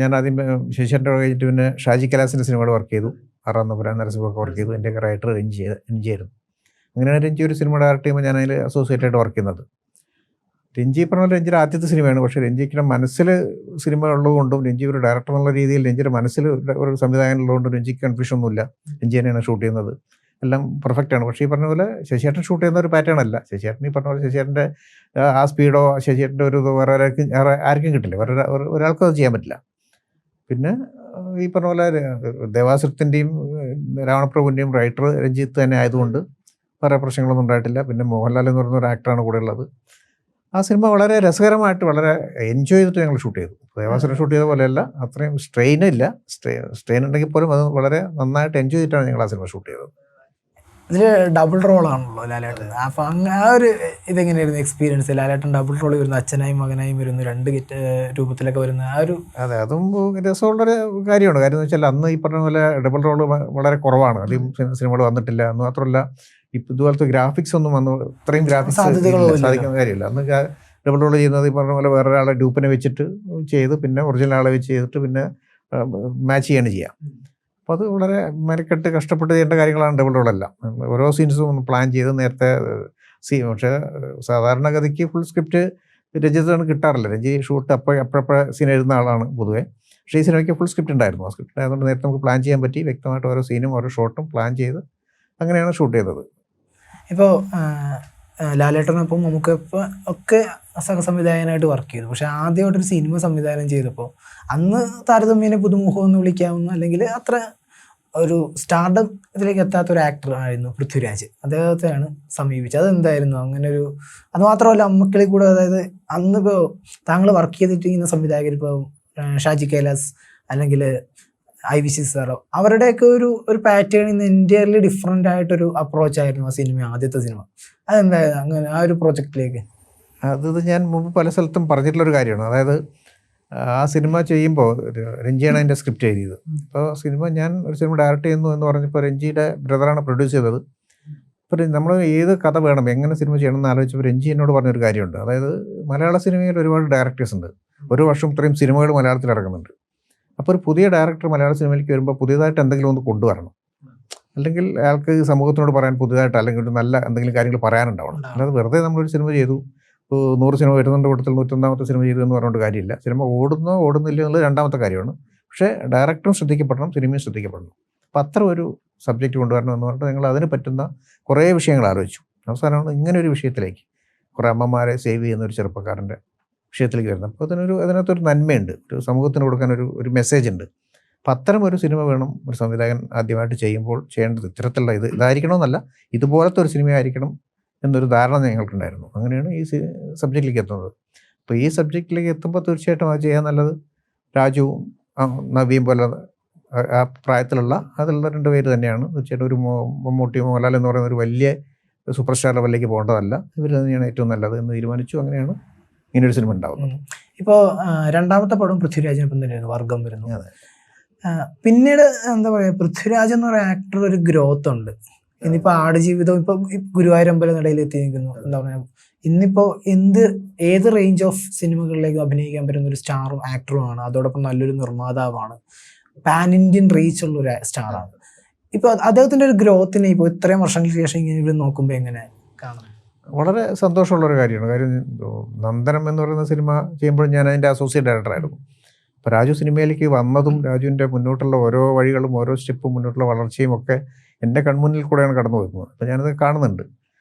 Speaker 1: ഞാൻ ആദ്യം ശശിയേട്ടൻ്റെ കഴിഞ്ഞിട്ട് പിന്നെ ഷാജി കലാസിൻ്റെ സിനിമയോട് വർക്ക് ചെയ്തു. 6-ാം നമ്പൂരാൻ നരസിംഹമൊക്കെ വർക്ക് ചെയ്തു. എൻ്റെ റൈറ്റർ രഞ്ജിയായിരുന്നു. അങ്ങനെയാണ് രഞ്ജി ഒരു സിനിമ ഡയറക്റ്റ് ചെയ്യുമ്പോൾ ഞാൻ അതിൽ അസോസിയേറ്റായിട്ട് വർക്ക് ചെയ്യുന്നത്. രഞ്ജി പറഞ്ഞാൽ രഞ്ജിയുടെ ആദ്യത്തെ സിനിമയാണ്. പക്ഷേ രഞ്ജിയുടെ മനസ്സിൽ സിനിമ ഉള്ളതുകൊണ്ടും രഞ്ജി ഒരു ഡയറക്ടർ എന്നുള്ള രീതിയിൽ രഞ്ജിയുടെ മനസ്സിൽ ഒരു സംവിധായകൻ ഉള്ളതുകൊണ്ടും രഞ്ജിക്ക് കൺഫ്യൂഷൻ ഒന്നുമില്ല. രഞ്ജി തന്നെയാണ് ഷൂട്ട് ചെയ്യുന്നത്, എല്ലാം പെർഫെക്റ്റാണ്. പക്ഷേ ഈ പറഞ്ഞ പോലെ ശശിയേട്ടൻ ഷൂട്ട് ചെയ്യുന്ന ഒരു പാറ്റേൺ അല്ല. ശശിയേട്ടൻ ഈ പറഞ്ഞ പോലെ ശശിയേട്ടൻ്റെ ആ സ്പീഡോ ശശിയേട്ടൻ്റെ ഒരു വേറെ ആർക്കും കിട്ടില്ല, ഒരാൾക്കും അത് ചെയ്യാൻ പറ്റില്ല. പിന്നെ ഈ പറഞ്ഞ പോലെ ദേവാസുരത്തിൻ്റെയും രാവണപ്രഭുവിൻ്റെയും റൈറ്റർ രഞ്ജിത്ത് തന്നെ ആയതുകൊണ്ട് വേറെ പ്രശ്നങ്ങളൊന്നും ഉണ്ടായിട്ടില്ല. പിന്നെ മോഹൻലാൽ എന്ന് പറയുന്ന ഒരു ആക്ടറാണ് കൂടെ ഉള്ളത്. ആ സിനിമ വളരെ രസകരമായിട്ട് വളരെ എൻജോയ് ചെയ്തിട്ട് ഞങ്ങൾ ഷൂട്ട് ചെയ്തു. ദേവാസുരം ഷൂട്ട് ചെയ്ത പോലെയല്ല, അത്രയും സ്ട്രെയിൻ ഉണ്ടെങ്കിൽ പോലും അത് വളരെ നന്നായിട്ട് എൻജോയ് ചെയ്തിട്ടാണ് ഞങ്ങൾ ആ സിനിമ ഷൂട്ട് ചെയ്തത്.
Speaker 2: ഇതിൽ ഡബിൾ റോളാണല്ലോ ലാലേട്ടൻ. അപ്പം ആ ഒരു ഇതെങ്ങനെയായിരുന്നു എക്സ്പീരിയൻസ്? ലാലേട്ടൻ ഡബിൾ റോൾ വരുന്നു, അച്ഛനായും മകനായും വരുന്നു, രണ്ട് രൂപത്തിലൊക്കെ വരുന്ന ആ ഒരു.
Speaker 1: അതെ, അതും രസമുള്ളൊരു കാര്യമാണ്. കാര്യം എന്ന് വെച്ചാൽ അന്ന് ഈ പറഞ്ഞ പോലെ ഡബിൾ റോള് വളരെ കുറവാണ്, അധികം സിനിമകൾ വന്നിട്ടില്ല. എന്ന് മാത്രമല്ല ഇതുപോലത്തെ ഗ്രാഫിക്സ് ഒന്നും വന്നു, ഇത്രയും ഗ്രാഫിക്സ് സാധിക്കുന്ന കാര്യമില്ല. അന്ന് ഡബിൾ റോൾ ചെയ്യുന്നത് ഈ പറഞ്ഞ പോലെ വേറൊരാളെ ഡ്യൂപ്പിനെ വെച്ചിട്ട് ചെയ്ത് പിന്നെ ഒറിജിനൽ ആളെ വെച്ച് ചെയ്തിട്ട് പിന്നെ മാച്ച് ചെയ്യാണ് ചെയ്യാം. അപ്പോൾ അത് വളരെ മെനക്കെട്ട് കഷ്ടപ്പെട്ട് ചെയ്യേണ്ട കാര്യങ്ങളാണ് ഡബിൾ റോളെല്ലാം. ഓരോ സീൻസും ഒന്ന് പ്ലാൻ ചെയ്ത് നേരത്തെ പക്ഷേ സാധാരണഗതിക്ക് ഫുൾ സ്ക്രിപ്റ്റ് രഞ്ജിത്താണ് കിട്ടാറില്ല. രഞ്ജി ഷൂട്ട് അപ്പോഴപ്പോഴെ സീൻ എഴുതുന്ന ആളാണ് പൊതുവെ. പക്ഷേ ഈ സിനിമയ്ക്ക് ഫുൾ സ്ക്രിപ്റ്റ് ഉണ്ടായിരുന്നു. ആ സ്ക്രിപ്റ്റ് ആയതുകൊണ്ട് നേരത്തെ നമുക്ക് പ്ലാൻ ചെയ്യാൻ പറ്റി. വ്യക്തമായിട്ട് ഓരോ സീനും ഓരോ ഷോട്ടും പ്ലാൻ ചെയ്ത് അങ്ങനെയാണ് ഷൂട്ട് ചെയ്തത്.
Speaker 2: ഇപ്പോൾ ലാലേട്ടനൊപ്പം നമുക്കിപ്പോൾ ഒക്കെ സംവിധായകനായിട്ട് വർക്ക് ചെയ്തു. പക്ഷെ ആദ്യമായിട്ടൊരു സിനിമ സംവിധാനം ചെയ്തപ്പോൾ അന്ന് താരതമ്യേന പുതുമുഖം എന്ന് വിളിക്കാവുന്ന, അല്ലെങ്കിൽ അത്ര ഒരു സ്റ്റാർഡം ഇതിലേക്ക് എത്താത്ത ഒരു ആക്ടർ ആയിരുന്നു പൃഥ്വിരാജ്. അദ്ദേഹത്തെയാണ് സമീപിച്ചത്. അതെന്തായിരുന്നു അങ്ങനെ ഒരു? അത് മാത്രമല്ല അമ്മക്കളിൽ കൂടെ, അതായത് അന്നിപ്പോൾ താങ്കൾ വർക്ക് ചെയ്തിട്ടിരിക്കുന്ന സംവിധായകർ, ഇപ്പോൾ ഷാജി കൈലാസ് അല്ലെങ്കിൽ IVC സാറോ, അവരുടെയൊക്കെ ഒരു പാറ്റേണിൽ നിന്ന് എൻറ്റയർലി ഡിഫറെൻ്റ് ആയിട്ടൊരു അപ്രോച്ച് ആയിരുന്നു ആ സിനിമ, ആദ്യത്തെ സിനിമ. അതെന്തായിരുന്നു അങ്ങനെ ആ ഒരു പ്രോജക്റ്റിലേക്ക്?
Speaker 1: അത് ഞാൻ മുമ്പ് പല സ്ഥലത്തും പറഞ്ഞിട്ടുള്ളൊരു കാര്യമാണ്. അതായത് ആ സിനിമ ചെയ്യുമ്പോൾ രഞ്ജിയാണ് അതിൻ്റെ സ്ക്രിപ്റ്റ് എഴുതിയത്. അപ്പോൾ ഞാൻ ഒരു സിനിമ ഡയറക്റ്റ് ചെയ്യുന്നു എന്ന് പറഞ്ഞപ്പോൾ രഞ്ജിയുടെ ബ്രദറാണ് പ്രൊഡ്യൂസ് ചെയ്തത്. അപ്പോൾ നമ്മൾ ഏത് കഥ വേണം, എങ്ങനെ സിനിമ ചെയ്യണം എന്ന് ആലോചിച്ചപ്പോൾ രഞ്ജി എന്നോട് പറഞ്ഞൊരു കാര്യമുണ്ട്. അതായത് മലയാള സിനിമയിൽ ഒരുപാട് ഡയറക്ടേഴ്സ് ഉണ്ട്, ഒരു വർഷം ഇത്രയും സിനിമകൾ മലയാളത്തിൽ ഇറങ്ങുന്നുണ്ട്. അപ്പോൾ ഒരു പുതിയ ഡയറക്ടർ മലയാള സിനിമയിലേക്ക് വരുമ്പോൾ പുതിയതായിട്ട് എന്തെങ്കിലും ഒന്ന് കൊണ്ടുവരണം, അല്ലെങ്കിൽ അയാൾക്ക് സമൂഹത്തിനോട് പറയാൻ പുതിയതായിട്ട് അല്ലെങ്കിൽ ഒരു നല്ല എന്തെങ്കിലും കാര്യങ്ങൾ പറയാനുണ്ടാവണം. അല്ലാതെ വെറുതെ നമ്മളൊരു സിനിമ ചെയ്തു, 100 സിനിമ വരുന്നുണ്ട്, കൂട്ടത്തിൽ 101ാമത്തെ സിനിമ ചെയ്തു എന്ന് പറഞ്ഞുകൊണ്ട് കാര്യമില്ല. സിനിമ ഓടുന്നോ ഓടുന്നില്ല എന്നുള്ളത് രണ്ടാമത്തെ കാര്യമാണ്. പക്ഷേ ഡയറക്ടറും ശ്രദ്ധിക്കപ്പെടണം, സിനിമയും ശ്രദ്ധിക്കപ്പെടണം. അപ്പോൾ അത്ര ഒരു സബ്ജക്റ്റ് കൊണ്ടുവരണം എന്ന് പറഞ്ഞിട്ട് ഞങ്ങൾ അതിന് പറ്റുന്ന കുറേ വിഷയങ്ങൾ ആലോചിച്ചു. അവസാനമാണ് ഇങ്ങനെ ഒരു വിഷയത്തിലേക്ക്, കുറേ അമ്മമാരെ സേവ് ചെയ്യുന്ന ഒരു ചെറുപ്പക്കാരൻ്റെ വിഷയത്തിലേക്ക് വരുന്നത്. അപ്പോൾ അതിനകത്തൊരു നന്മയുണ്ട്, ഒരു സമൂഹത്തിന് കൊടുക്കാൻ ഒരു മെസ്സേജ് ഉണ്ട്. അപ്പം അത്തരം ഒരു സിനിമ വേണം ഒരു സംവിധായകൻ ആദ്യമായിട്ട് ചെയ്യുമ്പോൾ ചെയ്യേണ്ടത്. ഇത്തരത്തിലുള്ള ഇതായിരിക്കണമെന്നല്ല, ഇതുപോലത്തെ ഒരു സിനിമയായിരിക്കണം എന്നൊരു ധാരണ ഞങ്ങൾക്കുണ്ടായിരുന്നു. അങ്ങനെയാണ് ഈ സബ്ജക്റ്റിലേക്ക് എത്തുന്നത്. അപ്പോൾ ഈ സബ്ജക്റ്റിലേക്ക് എത്തുമ്പോൾ തീർച്ചയായിട്ടും അത് ചെയ്യാൻ നല്ലത് രാജുവും നവിയും പോലെ ആ പ്രായത്തിലുള്ള അതിലുള്ള 2 പേര് തന്നെയാണ്. തീർച്ചയായിട്ടും ഒരു മമ്മൂട്ടി, മോഹൻലാൽ എന്ന് പറയുന്ന ഒരു വലിയ സൂപ്പർ സ്റ്റാർ ലെവലിലേക്ക് പോകേണ്ടതല്ല, ഇവർ തന്നെയാണ് ഏറ്റവും നല്ലത് എന്ന് തീരുമാനിച്ചു. അങ്ങനെയാണ് ഇങ്ങനൊരു സിനിമ ഉണ്ടാവുന്നത്.
Speaker 2: ഇപ്പോൾ രണ്ടാമത്തെ പടം പൃഥ്വിരാജിനൊപ്പം തന്നെയായിരുന്നു, വർഗം വരുന്നു. പിന്നീട് എന്താ പറയുക, പൃഥ്വിരാജ് എന്ന് പറയുന്ന ആക്ടർ ഒരു ഗ്രോത്ത് ഉണ്ട്. ഇന്നിപ്പോൾ ആടുജീവിതം, ഇപ്പം ഗുരുവായൂരമ്പലം നിലയിൽ എത്തി നിൽക്കുന്നു. എന്താ പറയുക, ഇന്നിപ്പോൾ ഏത് റേഞ്ച് ഓഫ് സിനിമകളിലേക്ക് അഭിനയിക്കാൻ പറ്റുന്ന ഒരു സ്റ്റാറും ആക്ടറുമാണ്. അതോടൊപ്പം നല്ലൊരു നിർമ്മാതാവാണ്, പാൻ ഇന്ത്യൻ റീച്ച് ഉള്ള ഒരു സ്റ്റാറാണ്. ഇപ്പോൾ അദ്ദേഹത്തിൻ്റെ ഒരു ഗ്രോത്തിനെ ഇപ്പോൾ ഇത്രയും വർഷങ്ങൾക്ക് ശേഷം ഇങ്ങനെ ഇവിടെ നോക്കുമ്പോൾ എങ്ങനെ കാണും?
Speaker 1: വളരെ സന്തോഷമുള്ളൊരു കാര്യമാണ്. കാര്യം നന്ദനം എന്ന് പറയുന്ന സിനിമ ചെയ്യുമ്പോൾ ഞാൻ അതിൻ്റെ അസോസിയേറ്റ് ഡയറക്ടറായിരുന്നു. അപ്പോൾ രാജു സിനിമയിലേക്ക് വന്നതും രാജുവിൻ്റെ മുന്നോട്ടുള്ള ഓരോ വഴികളും ഓരോ സ്റ്റെപ്പും മുന്നോട്ടുള്ള വളർച്ചയും ഒക്കെ എൻ്റെ കൺമുന്നിൽ കൂടെയാണ് കടന്നു പോകുന്നത്. അപ്പോൾ ഞാനത് കാണുന്നുണ്ട്.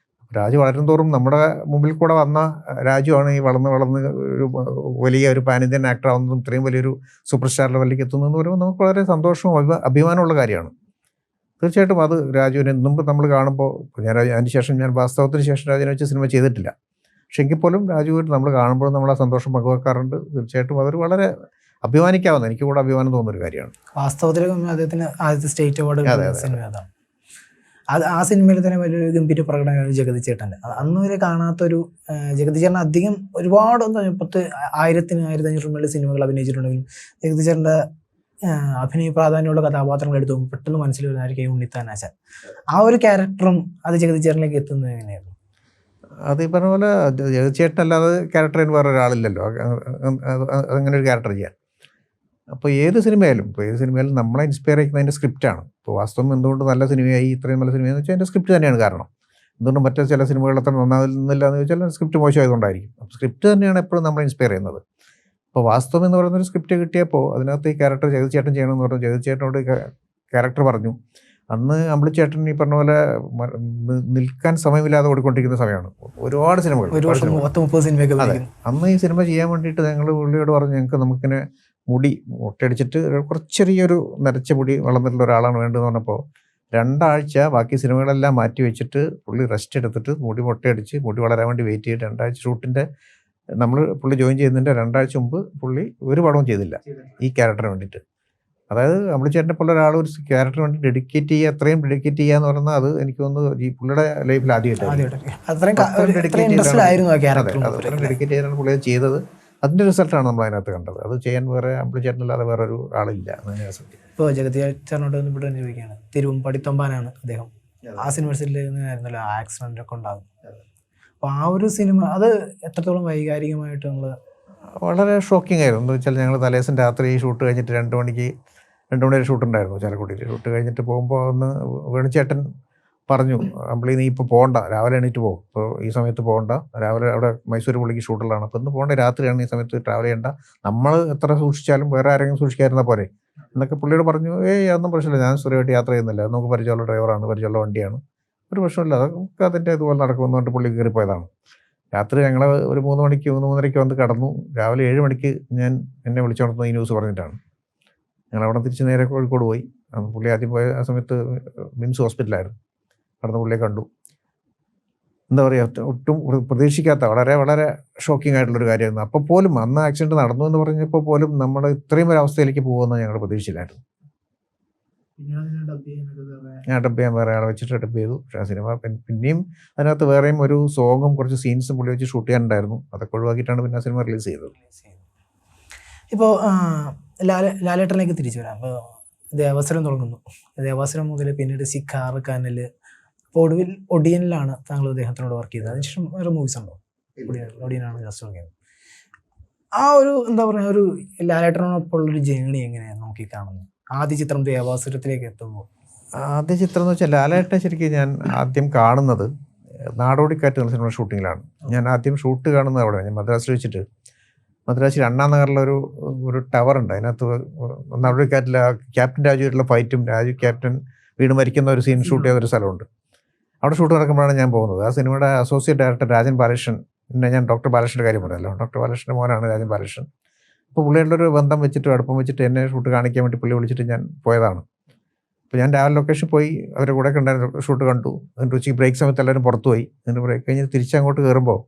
Speaker 1: രാജു വളരുംതോറും നമ്മുടെ മുമ്പിൽ കൂടെ വന്ന രാജുവാണ് ഈ വളർന്ന് ഒരു വലിയ ഒരു പാൻ ഇന്ത്യൻ ആക്ടർ ആവുന്നതും ഇത്രയും വലിയൊരു സൂപ്പർ സ്റ്റാർ ലെവലിലേക്ക് എത്തുന്നതെന്ന് പറയുമ്പോൾ നമുക്ക് വളരെ സന്തോഷവും അഭിമാനമുള്ള കാര്യമാണ്. തീർച്ചയായിട്ടും അത് രാജുവിനെ മുമ്പ് നമ്മൾ കാണുമ്പോൾ, അതിന് ശേഷം ഞാൻ വാസ്തവത്തിന് ശേഷം രാജുവിനെ വെച്ച് സിനിമ ചെയ്തിട്ടില്ല. പക്ഷെ എങ്കിൽ പോലും രാജുവിന് നമ്മൾ കാണുമ്പോൾ നമ്മൾ ആ സന്തോഷം പങ്കുവെക്കാറുണ്ട്. തീർച്ചയായിട്ടും അതൊരു വളരെ അഭിമാനിക്കാവുന്ന, എനിക്ക് കൂടെ അഭിമാനം തോന്നുന്നൊരു കാര്യമാണ്.
Speaker 2: വാസ്തവത്തിൽ അദ്ദേഹത്തിന് ആദ്യത്തെ സ്റ്റേറ്റ് അവാർഡ് സിനിമ അതാണ്. ആ സിനിമയിൽ തന്നെ വലിയൊരു ഗംഭീര പ്രകടനമാണ് ജഗതി ചേട്ടൻ്റെ. അന്ന് വരെ കാണാത്തൊരു ജഗതി ചേട്ടൻ അധികം ഒരുപാട് 1000-1500 മേളിൽ സിനിമകൾ അഭിനയിച്ചിട്ടുണ്ടെങ്കിലും ജഗതി ചേട്ടൻ്റെ അഭിനയ പ്രാധാന്യമുള്ള കഥാപാത്രങ്ങൾ എടുത്തു പെട്ടെന്ന് മനസ്സിൽ വരുന്നതായിരിക്കും ഉണ്ണിത്താനാശാൻ. ആ ഒരു ക്യാരക്ടറും അത് ജഗതി ചേട്ടനിലേക്ക് എത്തുന്നത് എങ്ങനെയായിരുന്നു?
Speaker 1: അത് ഈ പറഞ്ഞ പോലെ ജഗതി ചേട്ടനല്ലാതെ ക്യാരക്ടറിന് വേറെ ഒരാളില്ലല്ലോ അങ്ങനെ ഒരു ക്യാരക്ടർ ചെയ്യാൻ. അപ്പോൾ ഏത് സിനിമയിലും നമ്മളെ ഇൻസ്പയർ ചെയ്യുന്ന അതിൻ്റെ സ്ക്രിപ്റ്റാണ്. ഇപ്പോൾ വാസ്തവം എന്തുകൊണ്ട് നല്ല സിനിമയായി, ഇത്രയും നല്ല സിനിമയെന്ന് വെച്ചാൽ അതിൻ്റെ സ്ക്രിപ്റ്റ് തന്നെയാണ് കാരണം. എന്തുകൊണ്ട് മറ്റേ ചില സിനിമകൾ അത്ര നന്നാകുന്നില്ല എന്ന് ചോദിച്ചാൽ സ്ക്രിപ്റ്റ് മോശമായതുകൊണ്ടായിരിക്കും. അപ്പോൾ സ്ക്രിപ്റ്റ് തന്നെയാണ് എപ്പോഴും നമ്മളെ ഇൻസ്പയർ ചെയ്യുന്നത്. അപ്പോൾ വാസ്തവം എന്ന് പറയുന്നൊരു സ്ക്രിപ്റ്റ് കിട്ടിയപ്പോൾ അതിനകത്ത് ഈ ക്യാരക്ടർ ജഗതി ചേട്ടൻ ചെയ്യണമെന്ന് പറഞ്ഞു. ജഗതി ചേട്ടനോട് ക്യാരക്ടർ പറഞ്ഞു. അന്ന് അമ്പിളിച്ചേട്ടൻ ഈ പറഞ്ഞ പോലെ നിൽക്കാൻ സമയമില്ലാതെ ഓടിക്കൊണ്ടിരിക്കുന്ന സമയമാണ്. ഒരുപാട് സിനിമകൾ, അതെ. അന്ന് ഈ സിനിമ ചെയ്യാൻ വേണ്ടിയിട്ട് ഞങ്ങൾ പുള്ളിയോട് പറഞ്ഞു, നമുക്കിങ്ങനെ മുടി ഒട്ടടിച്ചിട്ട് ചെറിയൊരു നരച്ച മുടി വളർന്നിട്ടുള്ള ഒരാളാണ് വേണ്ടതെന്ന് പറഞ്ഞപ്പോൾ 2 ആഴ്ച ബാക്കി സിനിമകളെല്ലാം മാറ്റി വെച്ചിട്ട് പുള്ളി റെസ്റ്റ് എടുത്തിട്ട് മുടി മൊട്ടയടിച്ച് മുടി വളരാൻ വേണ്ടി വെയിറ്റ് ചെയ്തിട്ട് 2 ആഴ്ച ഷൂട്ടിൻ്റെ പുള്ളി ജോയിൻ ചെയ്യുന്നതിൻ്റെ 2 ആഴ്ച മുമ്പ് പുള്ളി ഒരു പടവും ചെയ്തില്ല ഈ ക്യാരക്ടറിന് വേണ്ടിയിട്ട്. അതായത് അമ്പിളിച്ചേട്ടനെ പോലെ ഒരാൾ ഒരു ക്യാരക്ടറിന് വേണ്ടി ഡെഡിക്കേറ്റ് ചെയ്യുക, അത്രയും ഡെഡിക്കേറ്റ് ചെയ്യുക എന്ന് പറഞ്ഞാൽ അത് എനിക്ക് തോന്നുന്നു ഈ പുള്ളിയുടെ ലൈഫിൽ ആദ്യമായിട്ടാണ്.
Speaker 2: അത്രയും ഇൻട്രസ്റ്റഡ് ആയിരുന്നു ആ ക്യാരക്ടർ.
Speaker 1: അത്രയും ഡെഡിക്കേറ്റ് ചെയ്താണ് പുള്ളി ചെയ്തത്. അതിൻ്റെ റിസൾട്ടാണ് നമ്മൾ അതിനകത്ത് കണ്ടത്. അത് ചെയ്യാൻ വേറെ അമ്പിളിച്ചേട്ടനല്ലാതെ വേറെ ഒരു ആളില്ല.
Speaker 2: ഇപ്പോൾ ജഗതി ചേട്ടനോട് ബന്ധപ്പെട്ട് തന്നെ ചോദിക്കുകയാണ്, തിരുവമ്പാടിത്തൊമ്പാനാണ് അദ്ദേഹം. ആ സിനിമയിലായിരുന്നല്ലോ ആക്സിഡൻ്റ് ഒക്കെ ഉണ്ടാകും. അപ്പോൾ ആ ഒരു സിനിമ അത് എത്രത്തോളം വൈകാരികമായിട്ട് നമ്മൾ
Speaker 1: വളരെ ഷോക്കിംഗ് ആയിരുന്നു. എന്ന് വെച്ചാൽ ഞങ്ങൾ തലേദിവസം രാത്രി ഷൂട്ട് കഴിഞ്ഞിട്ട് 2 മണി വരെ ഷൂട്ടുണ്ടായിരുന്നു ചാലക്കുടിയിൽ. ഷൂട്ട് കഴിഞ്ഞിട്ട് പോകുമ്പോൾ ഒന്ന് വേണിച്ചേട്ടൻ പറഞ്ഞു, അമ്പിളി നീ ഇപ്പോൾ പോകണ്ട, രാവിലെ എണീറ്റ് പോകും, ഇപ്പോൾ ഈ സമയത്ത് പോകണ്ട, രാവിലെ അവിടെ മൈസൂർ പുള്ളിക്ക് ഷൂട്ടുള്ളതാണ്, അപ്പോൾ ഇന്ന് പോകേണ്ട രാത്രിയാണ്, ഈ സമയത്ത് ട്രാവൽ ചെയ്യേണ്ട, നമ്മൾ എത്ര സൂക്ഷിച്ചാലും വേറെ ആരെങ്കിലും സൂക്ഷിക്കാതിരുന്നാൽ പോരെ എന്നൊക്കെ പുള്ളിയോട് പറഞ്ഞു. അതൊന്നും പ്രശ്നമില്ല, ഞാൻ സ്ഥിരമായിട്ട് യാത്ര ചെയ്യുന്നില്ല, നമുക്ക് പരിചയമുള്ള ഡ്രൈവറാണ്, പരിചയമുള്ള വണ്ടിയാണ്, ഒരു പ്രശ്നമില്ല, അതൊക്കെ അതിൻ്റെ ഇതുപോലെ നടക്കുമെന്ന് പറഞ്ഞിട്ട് പുള്ളി കയറിപ്പോയതാണ്. രാത്രി ഞങ്ങൾ ഒരു 3 മണിക്ക് 3:30 വന്ന് കടന്നു. രാവിലെ 7 മണിക്ക് എന്നെ വിളിച്ചുണർത്തുന്ന ഈ ന്യൂസ് പറഞ്ഞിട്ടാണ്. ഞങ്ങളവിടെ തിരിച്ച് നേരെ കോഴിക്കോട് പോയി. പുള്ളി ആദ്യം പോയ ആ സമയത്ത് മിംസ് ഹോസ്പിറ്റലായിരുന്നു. കടന്ന് പുള്ളിയെ കണ്ടു. എന്താ പറയുക, ഒട്ടും പ്രതീക്ഷിക്കാത്ത വളരെ വളരെ ഷോക്കിംഗ് ആയിട്ടുള്ളൊരു കാര്യമായിരുന്നു. അപ്പോൾ പോലും അന്ന് ആക്സിഡൻറ്റ് നടന്നു എന്ന് പറഞ്ഞപ്പോൾ പോലും നമ്മൾ ഇത്രയും ഒരു അവസ്ഥയിലേക്ക് പോകുമെന്ന് ഞങ്ങൾ പ്രതീക്ഷിച്ചില്ലായിരുന്നു. ഞാൻ ഡബ് ചെയ്യാൻ വേറെ ആളെ വെച്ചിട്ട് ഡബ് ചെയ്തു. പക്ഷേ ആ സിനിമ പിന്നെയും അതിനകത്ത് വേറെയും ഒരു സോങ്ങും കുറച്ച് സീൻസും പുള്ളി വെച്ച് ഷൂട്ട് ചെയ്യാനുണ്ടായിരുന്നു. അതൊക്കെ ഒഴിവാക്കിയിട്ടാണ് പിന്നെ ആ സിനിമ റിലീസ് ചെയ്തത്.
Speaker 2: ഇപ്പോൾ ലാലേട്ടനിലേക്ക് തിരിച്ചു വരാം. അപ്പോൾ ദേവാസുരം തുടങ്ങുന്നു. ദേവാസുരം മുതൽ പിന്നീട് സിഖാർ, കനൽ, അപ്പോൾ ഒടുവിൽ ഒടിയനിലാണ് താങ്കൾ അദ്ദേഹത്തിനോട് വർക്ക് ചെയ്തത്. അതിനുശേഷം വേറെ മൂവീസ് ഉണ്ടോ? ഒടിയനാണ് ജസ്റ്റ് വർക്ക് ചെയ്തത്. ആ ഒരു എന്താ പറയുക, ഒരു ലാലേട്ടനോടൊപ്പം ഉള്ളൊരു ജേണി എങ്ങനെയാണ് നോക്കി കാണുന്നത്? ആദ്യ ചിത്രം ദേവാസുരത്തിലേക്ക് എത്തുമ്പോൾ
Speaker 1: ആദ്യ ചിത്രം എന്ന് വെച്ചാൽ ലാലേട്ടനെ ശരിക്കും ഞാൻ ആദ്യം കാണുന്നത് നാടോടിക്കാറ്റ് എന്ന സിനിമ ഷൂട്ടിങ്ങിലാണ്. ഞാൻ ആദ്യം ഷൂട്ട് കാണുന്നത് അവിടെ. ഞാൻ മദ്രാസിൽ വെച്ചിട്ട്, മദ്രാസിൽ അണ്ണാ നഗറിലൊരു ടവർ ഉണ്ട്. അതിനകത്ത് നാടോടിക്കാറ്റിൽ ക്യാപ്റ്റൻ രാജുവായിട്ടുള്ള ഫൈറ്റും ക്യാപ്റ്റൻ വീട് മരിക്കുന്ന ഒരു സീൻ ഷൂട്ട് ചെയ്ത ഒരു സ്ഥലമുണ്ട്. അവിടെ ഷൂട്ട് നടക്കുമ്പോഴാണ് ഞാൻ പോകുന്നത്. ആ സിനിമയുടെ അസോസിയേറ്റ് ഡയറക്ടർ രാജൻ ബാലകൃഷ്ണൻ, പിന്നെ ഞാൻ ഡോക്ടർ ബാലകൃഷ്ണൻ്റെ കാര്യം പറഞ്ഞല്ലോ, ഡോക്ടർ ബാലകൃഷ്ണൻ്റെ മോനാണ് രാജൻ ബാലകൃഷ്ണൻ. അപ്പോൾ പുള്ളിയുടെ ബന്ധം വെച്ചിട്ട് അടുപ്പം വെച്ചിട്ട് എന്നെ ഷൂട്ട് കാണിക്കാൻ വേണ്ടി പുള്ളി വിളിച്ചിട്ട് ഞാൻ പോയതാണ്. അപ്പോൾ ഞാൻ രാവിലെ ലൊക്കേഷൻ പോയി അവരുടെ കൂടെ ഉണ്ടായിരുന്ന ഷൂട്ട് കണ്ടു. എന്നിട്ട് ഉച്ചയ്ക്ക് ബ്രേക്ക് സമയത്ത് എല്ലാവരും പുറത്തു പോയി. എന്നിട്ട് ബ്രേക്ക് കഴിഞ്ഞ് തിരിച്ചങ്ങോട്ട് കയറുമ്പോൾ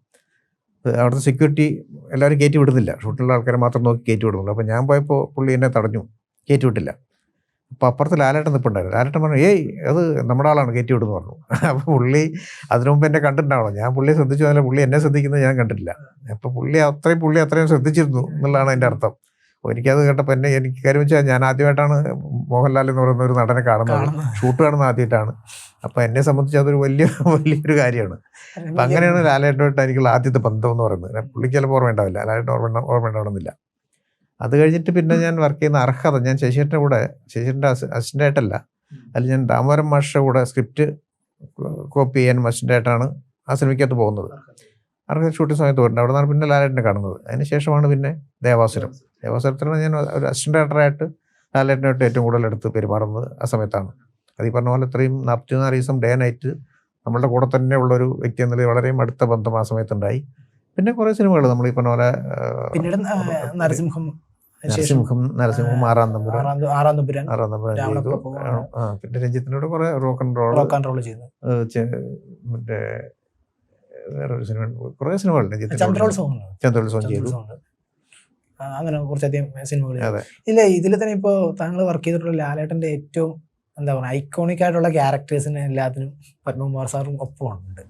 Speaker 1: അവിടുത്തെ സെക്യൂരിറ്റി എല്ലാവരും കയറ്റി വിടുന്നില്ല, ഷൂട്ടിലുള്ള ആൾക്കാരെ മാത്രം നോക്കി കയറ്റി വിടുന്നുള്ളൂ. അപ്പോൾ ഞാൻ പോയപ്പോൾ പുള്ളി എന്നെ തടഞ്ഞു, കയറ്റി വിട്ടില്ല. അപ്പോൾ അപ്പുറത്ത് ലാലേട്ടൻ നിൽപ്പുണ്ടായിരുന്നു. ലാലേട്ടൻ പറഞ്ഞു, അത് നമ്മുടെ ആളാണ്, കയറ്റി വിടുന്നു പറഞ്ഞു. അപ്പോൾ പുള്ളി അതിനു മുമ്പ് എന്നെ കണ്ടിട്ടുണ്ടാവണം. ഞാൻ പുള്ളിയെ ശ്രദ്ധിച്ചു, അതല്ല പുള്ളി എന്നെ ശ്രദ്ധിക്കുന്നത് ഞാൻ കണ്ടിട്ടില്ല. അപ്പോൾ പുള്ളി അത്രയും ശ്രദ്ധിച്ചിരുന്നു എന്നുള്ളതാണ് അതിൻ്റെ അർത്ഥം. അപ്പോൾ എനിക്കത് കേട്ടപ്പോൾ എനിക്ക് കാര്യം വെച്ചാൽ ഞാൻ ആദ്യമായിട്ടാണ് മോഹൻലാൽ എന്ന് പറയുന്ന ഒരു നടനെ കാണുന്നത്, ഷൂട്ട് കാണുന്നത് ആദ്യമായിട്ടാണ്. അപ്പോൾ എന്നെ സംബന്ധിച്ച് അതൊരു വലിയൊരു കാര്യമാണ്. അപ്പം അങ്ങനെയാണ് ലാലേട്ടനായിട്ട് എനിക്കുള്ള ആദ്യത്തെ ബന്ധം എന്ന് പറയുന്നത്. പുള്ളിക്ക് ചിലപ്പോൾ ഓർമ്മ ഉണ്ടാവില്ല, ലാലേട്ടൻ ഓർമ്മ ഉണ്ടാവണമെന്നില്ല. അത് കഴിഞ്ഞിട്ട് പിന്നെ ഞാൻ വർക്ക് ചെയ്യുന്ന അർഹത, ഞാൻ ശശിധരൻ്റെ കൂടെ, ശശിധരൻ്റെ അസിസ്റ്റൻ്റായിട്ടല്ല, അതിൽ ഞാൻ ദാമോദരൻ മാഷിൻ്റെ കൂടെ സ്ക്രിപ്റ്റ് കോപ്പി ചെയ്യാൻ അസിസ്റ്റൻ്റായിട്ടാണ് ആ സിനിമയ്ക്കകത്ത് പോകുന്നത്. അർഹത ഷൂട്ടിംഗ് സമയത്ത് പോയിട്ടുണ്ട്. അവിടെ നിന്നാണ് പിന്നെ ലാലേട്ടനെ കാണുന്നത്. അതിന് ശേഷമാണ് പിന്നെ ദേവാസുരത്തിലാണ് ഞാൻ ഒരു അസിസ്റ്റൻ്റ് ഡയറക്ടറായിട്ട് ലാലേട്ടനായിട്ട് ഏറ്റവും കൂടുതൽ എടുത്ത് പെരുമാറുന്നത് ആ സമയത്താണ്. അത് ഈ പറഞ്ഞ പോലെ ഇത്രയും 44 ദിവസം ഡേ നൈറ്റ് നമ്മളുടെ കൂടെ തന്നെ ഉള്ളൊരു വ്യക്തി എന്നതിൽ വളരെയും അടുത്ത ബന്ധം ആ സമയത്തുണ്ടായി. പിന്നെ കുറേ സിനിമകൾ നമ്മൾ ഈ പറഞ്ഞ പോലെ
Speaker 2: നരസിംഹം,
Speaker 1: ആറാം തമ്പുരാൻ ചെയ്തു. പിന്നെ രഞ്ജിത്തിനോട് കുറെ റോക്ക് ആൻഡ് റോൾ ചെയ്തു. മറ്റേ വേറൊരു സിനിമ, കുറേ സിനിമകൾ ചന്ദ്രോത്സവം ചെയ്തു.
Speaker 2: അങ്ങനെ കുറച്ചധികം സിനിമകൾ. ഇല്ല, ഇതിൽ തന്നെ ഇപ്പോൾ താങ്കൾ വർക്ക് ചെയ്തിട്ടുള്ള ലാലേട്ടൻ്റെ ഏറ്റവും എന്താ പറയുക ഐക്കോണിക് ആയിട്ടുള്ള ക്യാരക്ടേഴ്സിന് എല്ലാത്തിനും പത്മകുമാർ സാറും ഒപ്പമുണ്ട്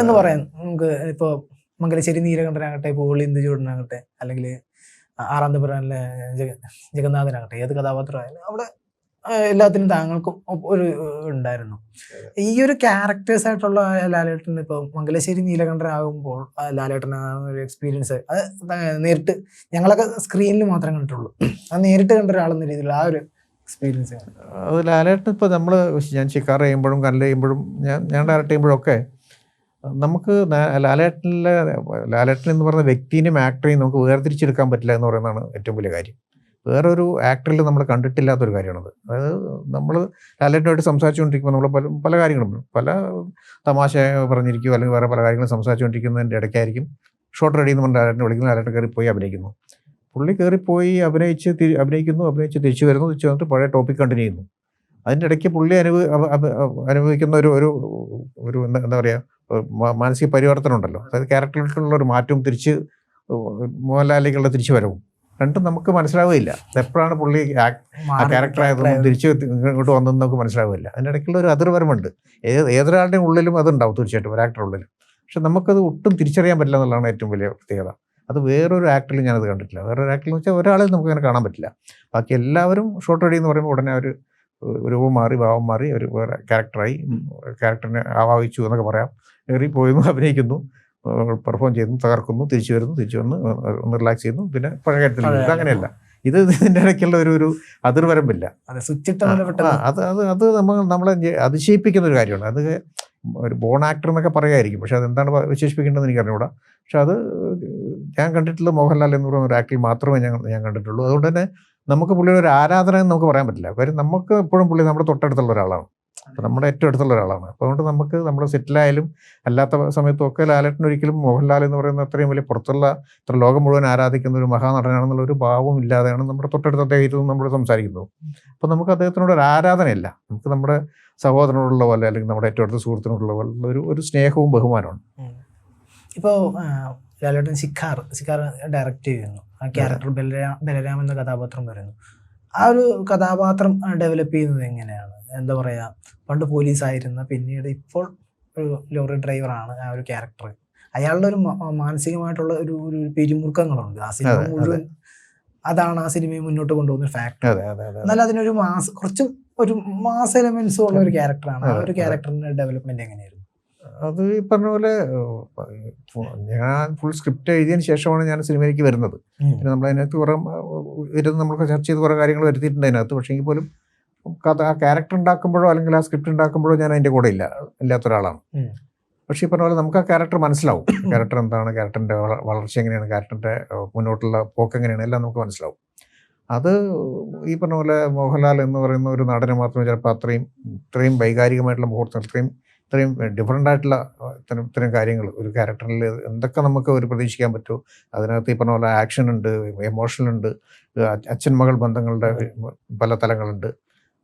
Speaker 2: എന്ന് പറയാം. നമുക്ക് ഇപ്പോൾ മംഗലശ്ശേരി നീലകണ്ഠനാകട്ടെ, പൂവള്ളി ഇന്ദുചൂടനാകട്ടെ, അല്ലെങ്കിൽ ആറാം തമ്പുരാനിലെ ജഗന്നാഥനാകട്ടെ, ഏത് കഥാപാത്രമായാലും അവിടെ എല്ലാത്തിനും താങ്കൾക്കും ഒരു ഉണ്ടായിരുന്നു. ഈ ഒരു ക്യാരക്ടേഴ്സ് ആയിട്ടുള്ള ലാലേട്ടൻ ഇപ്പോൾ മംഗലശ്ശേരി നീലകണ്ഠനാകുമ്പോൾ ലാലേട്ടൻ ഒരു എക്സ്പീരിയൻസ് അത് നേരിട്ട് ഞങ്ങളൊക്കെ സ്ക്രീനിൽ മാത്രമേ കണ്ടിട്ടുള്ളൂ. അത് നേരിട്ട് കണ്ട ഒരാളെന്ന രീതിയിൽ ആ ഒരു എക്സ്പീരിയൻസ്
Speaker 1: അത് ലാലേട്ടൻ ഇപ്പോൾ ഞാൻ ശിക്കാർ ചെയ്യുമ്പോഴും കല്ല് ചെയ്യുമ്പോഴും ഞാൻ ഡയറക്റ്റ് ചെയ്യുമ്പോഴൊക്കെ നമുക്ക് ലാലേട്ടൻ എന്ന് പറയുന്ന വ്യക്തിനെയും ആക്ടറെയും നമുക്ക് വേർതിരിച്ചെടുക്കാൻ പറ്റില്ല എന്ന് പറയുന്നതാണ് ഏറ്റവും വലിയ കാര്യം. വേറൊരു ആക്ടറിൽ നമ്മൾ കണ്ടിട്ടില്ലാത്തൊരു കാര്യമാണത്. അതായത് നമ്മൾ ലാലേട്ടനുമായിട്ട് സംസാരിച്ചുകൊണ്ടിരിക്കുമ്പോൾ നമ്മൾ പല കാര്യങ്ങളും പല തമാശ പറഞ്ഞിരിക്കും, അല്ലെങ്കിൽ വേറെ പല കാര്യങ്ങളും സംസാരിച്ചുകൊണ്ടിരിക്കുന്നതിൻ്റെ ഇടയ്ക്കായിരിക്കും ഷോട്ട് റെഡി എന്ന് പറഞ്ഞാൽ ലാലേട്ടനെ വിളിക്കുന്നു. ലാലേട്ടൻ കയറിപ്പോയി അഭിനയിക്കുന്നു. പുള്ളി കയറിപ്പോയി അഭിനയിച്ച് തിരിച്ചു വരുന്നു. തിരിച്ചു വന്നിട്ട് പഴയ ടോപ്പിക് കണ്ടിന്യൂ ചെയ്യുന്നു. അതിൻ്റെ ഇടയ്ക്ക് പുള്ളി അനുഭവിക്കുന്ന ഒരു എന്താ പറയുക മാനസിക പരിവർത്തനം ഉണ്ടല്ലോ. അതായത് ക്യാരക്ടറിലുള്ള ഒരു മാറ്റവും മോഹൻലാലിലേക്കുള്ള തിരിച്ചു വരവും രണ്ടും നമുക്ക് മനസ്സിലാവുകയില്ല. എപ്പോഴാണ് പുള്ളി ആ ക്യാരക്ടർ ആയതൊന്നും തിരിച്ച് ഇങ്ങോട്ട് വന്നതെന്ന് നമുക്ക് മനസ്സിലാവില്ല. അതിൻ്റെ ഇടയ്ക്കുള്ള ഒരു അതിർവരമുണ്ട്. ഏതൊരാളുടെയും ഉള്ളിലും അതുണ്ടാവും തീർച്ചയായിട്ടും, ഒരു ആക്ടർ ഉള്ളിലും. പക്ഷെ നമുക്കത് ഒട്ടും തിരിച്ചറിയാൻ പറ്റില്ല എന്നുള്ളതാണ് ഏറ്റവും വലിയ പ്രത്യേകത. അത് വേറൊരു ആക്ടറിൽ ഞാനത് കണ്ടിട്ടില്ല. വേറൊരു ആക്ടറിൽ എന്ന് വെച്ചാൽ ഒരാളെ നമുക്ക് അങ്ങനെ കാണാൻ പറ്റില്ല. ബാക്കി എല്ലാവരും ഷോർട്ട് റെഡി എന്ന് പറയുമ്പോൾ ഉടനെ ഒരു രൂപം മാറി, ഭാവം മാറി, ഒരു വേറെ ക്യാരക്ടറായി, ക്യാരക്ടറിനെ ആവാഹിച്ചു എന്നൊക്കെ പറയാം. പോയിരുന്നു, അഭിനയിക്കുന്നു, പെർഫോം ചെയ്യുന്നു, തകർക്കുന്നു, തിരിച്ചു വരുന്നു, തിരിച്ചു വന്ന് ഒന്ന് റിലാക്സ് ചെയ്യുന്നു, പിന്നെ പഴയ കാര്യത്തിൽ. ഇത് അങ്ങനെയല്ല. ഇതിൻ്റെ ഇടയ്ക്കുള്ള ഒരു അതിർവരമ്പില്ല. അത് നമ്മളെ അതിശയിപ്പിക്കുന്ന ഒരു കാര്യമാണ്. അത് ഒരു ബോൺ ആക്ടർ എന്നൊക്കെ പറയായിരിക്കും, പക്ഷെ അതെന്താണ് വിശേഷിപ്പിക്കേണ്ടതെന്ന് എനിക്ക് അറിഞ്ഞുകൂടാ. പക്ഷെ അത് ഞാൻ കണ്ടിട്ടുള്ള മോഹൻലാൽ എന്ന് പറയുന്ന ഒരു ആക്ടറിൽ മാത്രമേ ഞാൻ കണ്ടിട്ടുള്ളൂ. അതുകൊണ്ട് തന്നെ നമുക്ക് പുള്ളിയുടെ ഒരു ആരാധന എന്ന് നമുക്ക് പറയാൻ പറ്റില്ല. കാര്യം നമുക്ക് എപ്പോഴും പുള്ളി നമ്മുടെ തൊട്ടടുത്തുള്ള ഒരാളാണ്, നമ്മുടെ ഏറ്റവും അടുത്തുള്ള ഒരാളാണ്. അപ്പോൾ അതുകൊണ്ട് നമുക്ക് നമ്മുടെ സെറ്റിലായാലും അല്ലാത്ത സമയത്തും ഒക്കെ ലാലേട്ടൻ ഒരിക്കലും മോഹൻലാൽ എന്ന് പറയുന്ന അത്രയും വലിയ പുറത്തുള്ള ഇത്ര ലോകം മുഴുവൻ ആരാധിക്കുന്ന ഒരു മഹാനടനാണെന്നുള്ള ഒരു ഭാവം ഇല്ലാതെയാണ് നമ്മുടെ തൊട്ടടുത്ത അദ്ദേഹത്തിൽ നമ്മൾ സംസാരിക്കുന്നത്. അപ്പോൾ നമുക്ക് അദ്ദേഹത്തിനോട് ഒരു ആരാധനയില്ല. നമുക്ക് നമ്മുടെ സഹോദരനോടുള്ള പോലെ, അല്ലെങ്കിൽ നമ്മുടെ ഏറ്റവും അടുത്ത സുഹൃത്തിനോടുള്ള പോലെ ഒരു സ്നേഹവും ബഹുമാനമാണ്.
Speaker 2: ഇപ്പോൾ ലാലേട്ടൻ ശിഖാർ ഡയറക്റ്റ് ചെയ്യുന്നു. ആ ക്യാരക്ടർ ബലരാം എന്ന കഥാപാത്രം വരുന്നു. ആ ഒരു കഥാപാത്രം ഡെവലപ്പ് ചെയ്യുന്നത് എങ്ങനെയാണ്? എന്താ പറയുക, പണ്ട് പോലീസായിരുന്ന പിന്നീട് ഇപ്പോൾ ഒരു ലോറി ഡ്രൈവറാണ് ആ ഒരു ക്യാരക്ടർ. അയാളുടെ ഒരു മാനസികമായിട്ടുള്ള ഒരു പിരിമുറുക്കങ്ങളുണ്ട് ആ സിനിമ മുഴുവൻ. അതാണ് ആ സിനിമയെ മുന്നോട്ട് കൊണ്ടുപോകുന്ന ഫാക്ടർ. എന്നാൽ അതിനൊരു കുറച്ചും ഒരു മാസ് എലമെന്റ്സും ഉള്ള ഒരു ക്യാരക്ടറാണ്. ആ ഒരു ക്യാരക്ടറിന്റെ ഡെവലപ്മെന്റ് എങ്ങനെയായിരുന്നു?
Speaker 1: അത് ഈ പറഞ്ഞ പോലെ ഞാൻ ഫുൾ സ്ക്രിപ്റ്റ് എഴുതിയതിന് ശേഷമാണ് ഞാൻ സിനിമയിലേക്ക് വരുന്നത്. പിന്നെ നമ്മളതിനകത്ത് കുറേ ഇരുന്ന് നമ്മൾ ചർച്ച ചെയ്ത് കുറേ കാര്യങ്ങൾ വരുത്തിയിട്ടുണ്ട് അതിനകത്ത്. പക്ഷേ എങ്കിൽ പോലും ആ ക്യാരക്ടർ ഉണ്ടാക്കുമ്പോഴോ അല്ലെങ്കിൽ ആ സ്ക്രിപ്റ്റ് ഉണ്ടാക്കുമ്പോഴോ ഞാൻ അതിൻ്റെ കൂടെ ഇല്ലാത്ത ഒരാളാണ്. പക്ഷേ ഈ പറഞ്ഞ പോലെ നമുക്ക് ആ ക്യാരക്ടർ മനസ്സിലാവും. ക്യാരക്ടർ എന്താണ്, ക്യാരക്ടറിൻ്റെ വളർച്ച എങ്ങനെയാണ്, ക്യാരക്ടറിൻ്റെ മുന്നോട്ടുള്ള പോക്ക് എങ്ങനെയാണ്, എല്ലാം നമുക്ക് മനസ്സിലാവും. അത് ഈ പറഞ്ഞ പോലെ മോഹൻലാൽ എന്ന് പറയുന്ന ഒരു നടന് മാത്രമേ ചിലപ്പോൾ ഇത്രയും വൈകാരികമായിട്ടുള്ള മുഹൂർത്തം, ഇത്രയും ഡിഫറൻ്റ് ആയിട്ടുള്ള ഇത്തരം കാര്യങ്ങൾ ഒരു ക്യാരക്ടറിൽ എന്തൊക്കെ നമുക്ക് ഒരു പ്രതീക്ഷിക്കാൻ പറ്റുമോ. അതിനകത്ത് ഈ പറഞ്ഞ പോലെ ആക്ഷൻ ഉണ്ട്, എമോഷണൽ ഉണ്ട്, അച്ഛൻ മകൾ ബന്ധങ്ങളുടെ പല തലങ്ങളുണ്ട്.